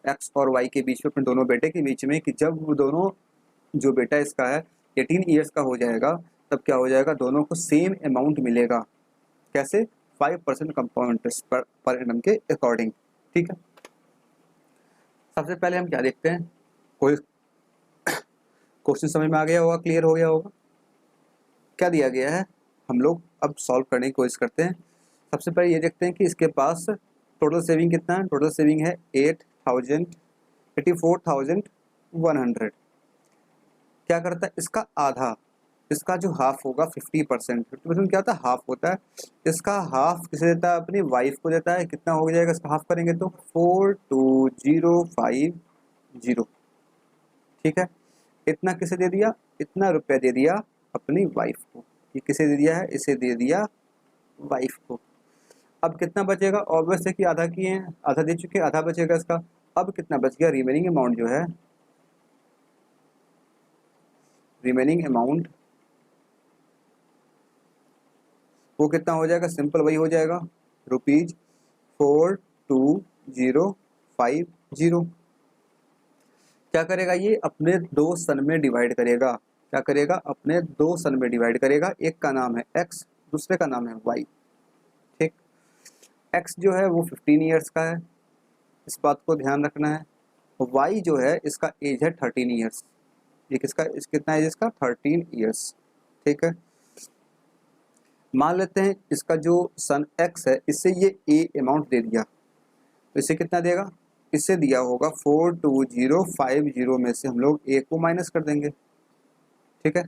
एक्स और वाई के बीच में, अपने दोनों बेटे के बीच में, कि जब वो दोनों, जो बेटा इसका है 18 ईयर्स का हो जाएगा, तब क्या हो जाएगा, दोनों को सेम अमाउंट मिलेगा। कैसे, 5% कंपाउंड इंटरेस्ट पर एनम के अकॉर्डिंग। ठीक है, सबसे पहले हम क्या देखते हैं, कोई क्वेश्चन समझ में आ गया होगा, क्लियर हो गया होगा, क्या दिया गया है, हम लोग अब सॉल्व करने की कोशिश करते हैं। सबसे पहले ये देखते हैं कि इसके पास टोटल सेविंग कितना है। टोटल सेविंग है 84,100। क्या करता है, इसका आधा, इसका जो हाफ होगा 50%, 50% क्या होता है, हाफ होता है, इसका हाफ किसे देता है, अपनी वाइफ को देता है। कितना हो जाएगा इसका हाफ करेंगे तो 42,050। ठीक है, इतना किसे दे दिया, इतना रुपया दे दिया अपनी वाइफ को। ये किसे दे दिया है, इसे दे दिया वाइफ को। अब कितना बचेगा, ऑब्वियस है कि आधा किए हैं, आधा दे चुके हैं, आधा बचेगा इसका। अब कितना बच गया, रिमेनिंग अमाउंट जो है, रिमेनिंग अमाउंट वो कितना हो जाएगा, सिंपल वही हो जाएगा, ₹42,050। क्या करेगा, ये अपने दो सन में डिवाइड करेगा। क्या करेगा, अपने दो सन में डिवाइड करेगा। एक का नाम है एक्स, दूसरे का नाम है वाई। ठीक, एक्स जो है वो 15 ईयर्स का है, इस बात को ध्यान रखना है। वाई जो है इसका एज है 13 ईयर्स। ये किसका, कितना एज इसका, 13 ईयर्स। ठीक है, मान लेते हैं इसका जो सन एक्स है, इससे ये ए अमाउंट दे दिया, तो इसे कितना देगा, इससे दिया होगा 42,050 में से हम लोग ए को माइनस कर देंगे। ठीक है,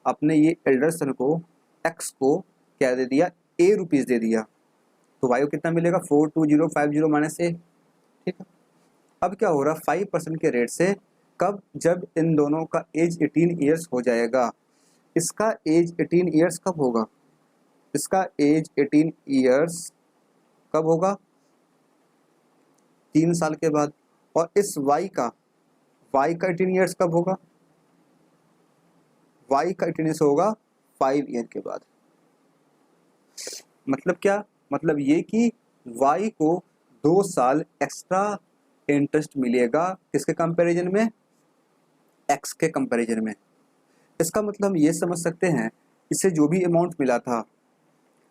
अपने ये एल्डर सन को, एक्स को क्या दे दिया, ए रुपीज़ दे दिया, तो वाई को कितना मिलेगा, 42,050 माइनस ए। ठीक है, अब क्या हो रहा, 5% के रेट से, कब, जब इन दोनों का एज 18 ईयर्स हो जाएगा। इसका एज 18 ईयर्स कब होगा, इसका एज 18 ईयर्स कब होगा, 3 साल के बाद। और इस वाई का 18 ईयर्स कब होगा, वाई का 18 ईयर्स होगा 5 ईयर के बाद। मतलब क्या, मतलब ये कि वाई को 2 साल एक्स्ट्रा इंटरेस्ट मिलेगा, किसके कंपैरिजन में, एक्स के कंपैरिजन में। इसका मतलब हम ये समझ सकते हैं, इससे जो भी अमाउंट मिला था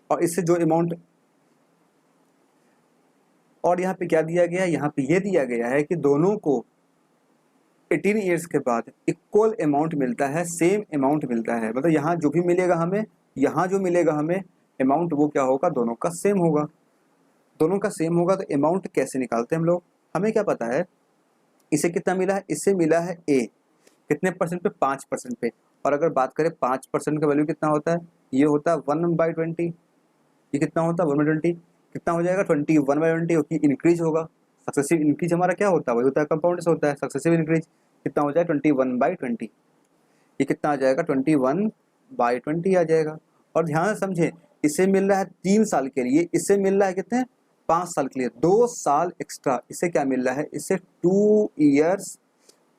और इससे जो अमाउंट, और यहाँ पे क्या दिया गया है, यहाँ पे ये दिया गया है कि दोनों को 18 ईयर्स के बाद इक्वल अमाउंट मिलता है, सेम अमाउंट मिलता है। मतलब यहाँ जो भी मिलेगा हमें, यहाँ जो मिलेगा हमें अमाउंट, वो क्या होगा, दोनों का सेम होगा। दोनों का सेम होगा तो अमाउंट कैसे निकालते हैं हम लोग, हमें क्या पता है, इसे कितना मिला है, इससे मिला है ए, कितने परसेंट पे, 5% पे। और अगर बात करें 5% का वैल्यू कितना होता है, ये होता है 1/20। ये कितना होता है, 1/20, कितना हो जाएगा, 21/20, क्योंकि इंक्रीज होगा। सक्सेसिव इंक्रीज हमारा क्या होता है, वही होता है, कंपाउंड से होता है सक्सेसिव इंक्रीज। कितना हो जाएगा, 21/20। ये कितना आ जाएगा, 21/20 आ जाएगा। और ध्यान से समझें, इसे मिल रहा है 3 साल के लिए, इससे मिल रहा है कितने, 5 साल के लिए 2 साल एक्स्ट्रा, इसे क्या मिल रहा है, इसे 2 ईयर्स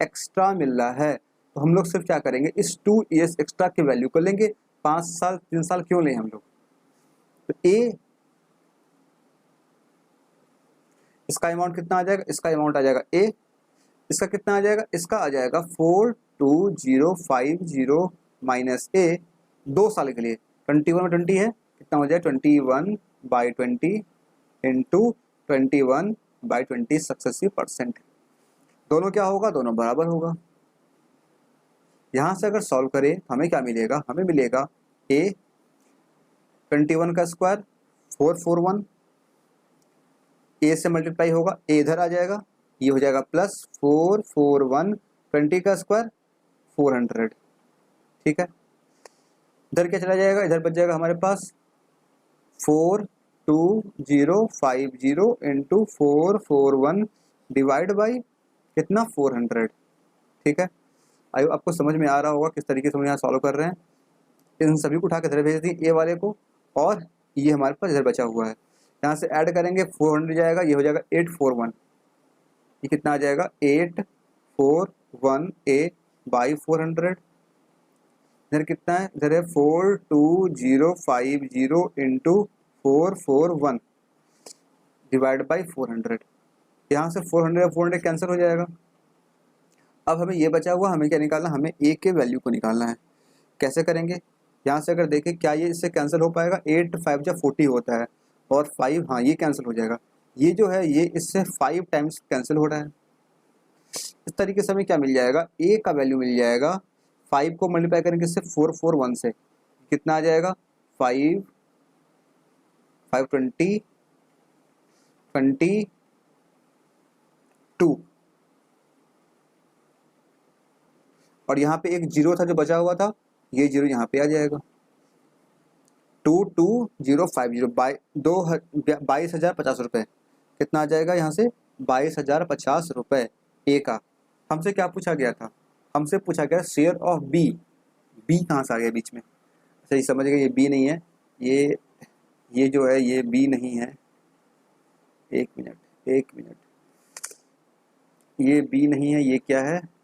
एक्स्ट्रा मिल रहा है। तो हम लोग सिर्फ क्या करेंगे, इस 2 ईयर्स एक्स्ट्रा की वैल्यू को लेंगे। 5 साल 3 साल क्यों लें हम लोग, तो ए इसका अमाउंट कितना आ जाएगा, इसका अमाउंट आ जाएगा ए, इसका कितना आ जाएगा, इसका आ जाएगा 42,050 माइनस ए, 2 साल के लिए 21 में 20 है, कितना हो जाएगा 21/20 इंटू 21/20 सक्सेसिव परसेंट। दोनों क्या होगा, दोनों बराबर होगा। यहाँ से अगर सॉल्व करें हमें क्या मिलेगा, हमें मिलेगा ए 21 का स्क्वायर 441, ए से मल्टीप्लाई होगा, ए इधर आ जाएगा, ये हो जाएगा प्लस 441, 20 का स्क्वायर 400, ठीक है। इधर क्या चला जाएगा, इधर बच जाएगा हमारे पास 42,050 इंटू 441 डिवाइड बाई कितना 400, ठीक है। आइए आपको समझ में आ रहा होगा किस तरीके से हम यहाँ सॉल्व कर रहे हैं। इन सभी को उठा के इधर भेज दी ए वाले को, और ये हमारे पास इधर बचा हुआ है, यहाँ से ऐड करेंगे 400 जाएगा, ये हो जाएगा 841, ये कितना आ जाएगा 841 ए बाई 400, इधर कितना है, इधर है 42,050 इंटू 441 डिवाइड बाई 400, यहाँ से 400 कैंसिल हो जाएगा। अब हमें ये बचा हुआ, हमें क्या निकालना, हमें ए के वैल्यू को निकालना है। कैसे करेंगे, यहाँ से अगर देखें क्या ये इससे कैंसिल हो पाएगा, 8 5 जा 40 होता है, और 5 हाँ ये कैंसिल हो जाएगा, ये जो है ये इससे 5 टाइम्स कैंसिल हो रहा है। इस तरीके से हमें क्या मिल जाएगा, ए का वैल्यू मिल जाएगा, 5 को मल्टीप्लाई करेंगे इससे 441 से, कितना आ जाएगा 5 5 20 22, और यहाँ पे एक जीरो था जो बचा हुआ था, ये जीरो यहाँ पे आ जाएगा, 22,050 बाई 22,050 रुपये, कितना आ जाएगा यहाँ से 22,050 रुपये ए का। हमसे क्या पूछा गया था, हमसे पूछा गया शेयर ऑफ बी, बी कहाँ से आ गया बीच में, सही समझ गए, ये बी नहीं है, ये जो है ये बी नहीं है, एक मिनट, ये बी नहीं है, ये क्या है,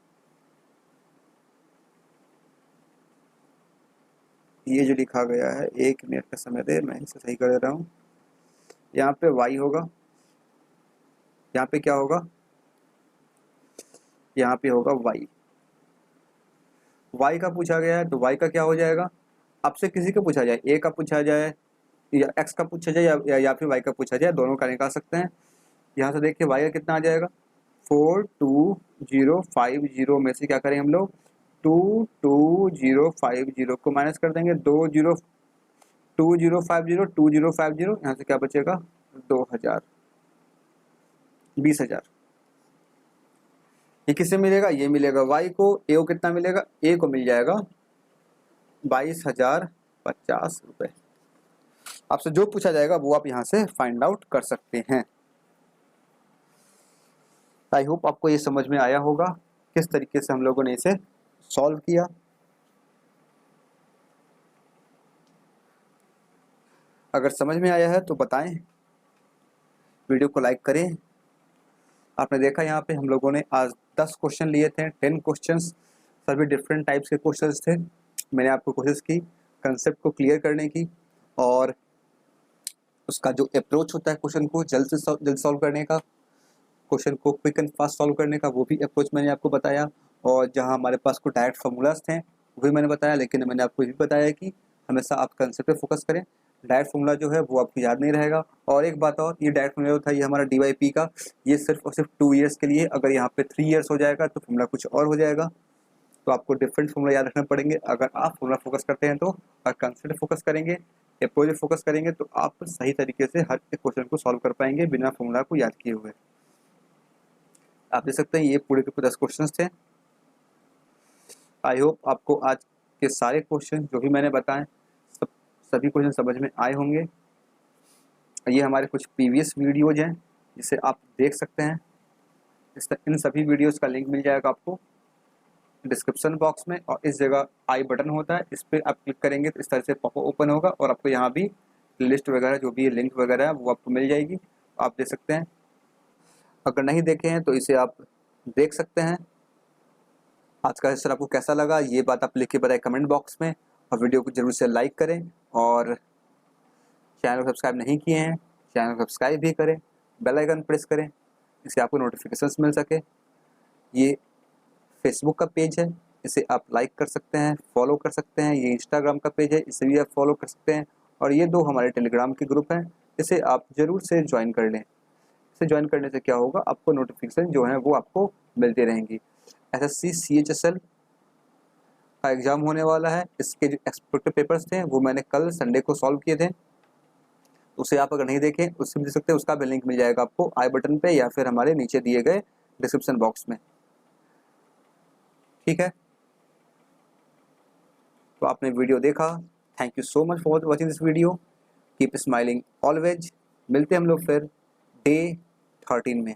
ये जो लिखा गया है, एक मिनट का समय दे, मैं इसे सही कर दे रहा हूँ। यहाँ पे y होगा, यहाँ पे क्या होगा, यहाँ पे होगा y का पूछा गया है, तो y का क्या हो जाएगा, आपसे किसी का पूछा जाए, a का पूछा जाए या x का पूछा जाए या फिर y का पूछा जाए, दोनों का निकाल सकते हैं। यहाँ से देखिए y का कितना आ जाएगा, 42,050 में से क्या करें हम लोग, 22,050 को माइनस कर देंगे, 2050 यहाँ से क्या बचेगा 2,000, 20,000, ये किससे मिलेगा, ये मिलेगा y को, a को कितना मिलेगा, a को मिल जाएगा 22,050 रुपये। आपसे जो पूछा जाएगा वो आप यहाँ से फाइंड आउट कर सकते हैं। आई होप आपको ये समझ में आया होगा किस तरीके से हम लोगों ने इसे सॉल्व किया। अगर समझ में आया है तो बताएं, वीडियो को लाइक करें। आपने देखा यहाँ पे हम लोगों ने आज 10 क्वेश्चन लिए थे, 10 क्वेश्चंस, सभी डिफरेंट टाइप्स के क्वेश्चंस थे। मैंने आपको कोशिश की कंसेप्ट को क्लियर करने की, और उसका जो अप्रोच होता है क्वेश्चन को जल्द सॉल्व करने का, क्वेश्चन को क्विक एंड फास्ट सॉल्व करने का, वो भी अप्रोच मैंने आपको बताया। और जहाँ हमारे पास कुछ डायरेक्ट फार्मूलाज थे वो भी मैंने बताया, लेकिन मैंने आपको ये भी बताया कि हमेशा आप कंसेप्ट पे फोकस करें। डायरेक्ट फार्मूला जो है वो आपको याद नहीं रहेगा। और एक बात और, ये डायरेक्ट फार्मूला था, ये हमारा DYP का, ये सिर्फ और सिर्फ 2 ईयर्स के लिए। अगर यहाँ पे 3 ईयर्स हो जाएगा तो फार्मूला कुछ और हो जाएगा, तो आपको डिफरेंट फार्मूला याद रखने पड़ेंगे। अगर आप फार्मूला फोकस करते हैं तो, और कंसेप्ट फोकस करेंगे, अप्रोच फोकस करेंगे, तो आप सही तरीके से हर एक क्वेश्चन को सॉल्व कर पाएंगे बिना फार्मूला को याद किए हुए। आप देख सकते हैं ये पूरे के पूरे 10 क्वेश्चन थे। आई होप आपको आज के सारे क्वेश्चन जो भी मैंने बताए सभी क्वेश्चन समझ में आए होंगे। ये हमारे कुछ प्रीवियस वीडियोज हैं जिसे आप देख सकते हैं। इन सभी वीडियोस का लिंक मिल जाएगा आपको डिस्क्रिप्शन बॉक्स में, और इस जगह आई बटन होता है, इस पर आप क्लिक करेंगे तो इस तरह से पॉपअप ओपन होगा, और आपको यहाँ भी लिस्ट वगैरह जो भी लिंक वगैरह है वो आपको मिल जाएगी, आप देख सकते हैं। अगर नहीं देखे हैं तो इसे आप देख सकते हैं। आज का सेशन आपको कैसा लगा ये बात आप लिख के बताएं कमेंट बॉक्स में, और वीडियो को जरूर से लाइक करें, और चैनल को सब्सक्राइब नहीं किए हैं चैनल को सब्सक्राइब भी करें, बेल आइकन प्रेस करें, इससे आपको नोटिफिकेशंस मिल सके। ये फेसबुक का पेज है, इसे आप लाइक कर सकते हैं, फॉलो कर सकते हैं। ये इंस्टाग्राम का पेज है, इसे भी आप फॉलो कर सकते हैं। और ये 2 हमारे टेलीग्राम के ग्रुप हैं, इसे आप ज़रूर से ज्वाइन कर लें। इसे ज्वाइन करने से क्या होगा, आपको नोटिफिकेशन जो है वो आपको मिलती रहेंगी। SSC CHSL का एग्ज़ाम होने वाला है, इसके जो एक्सपेक्टेड पेपर्स थे वो मैंने कल संडे को सॉल्व किए थे, उसे आप अगर नहीं देखें उससे भी देख सकते हैं। उसका भी लिंक मिल जाएगा आपको आई बटन पे या फिर हमारे नीचे दिए गए डिस्क्रिप्शन बॉक्स में। ठीक है, तो आपने वीडियो देखा, thank you so much for watching this video. Keep smiling always. मिलते हैं हम लोग फिर डे 13 में।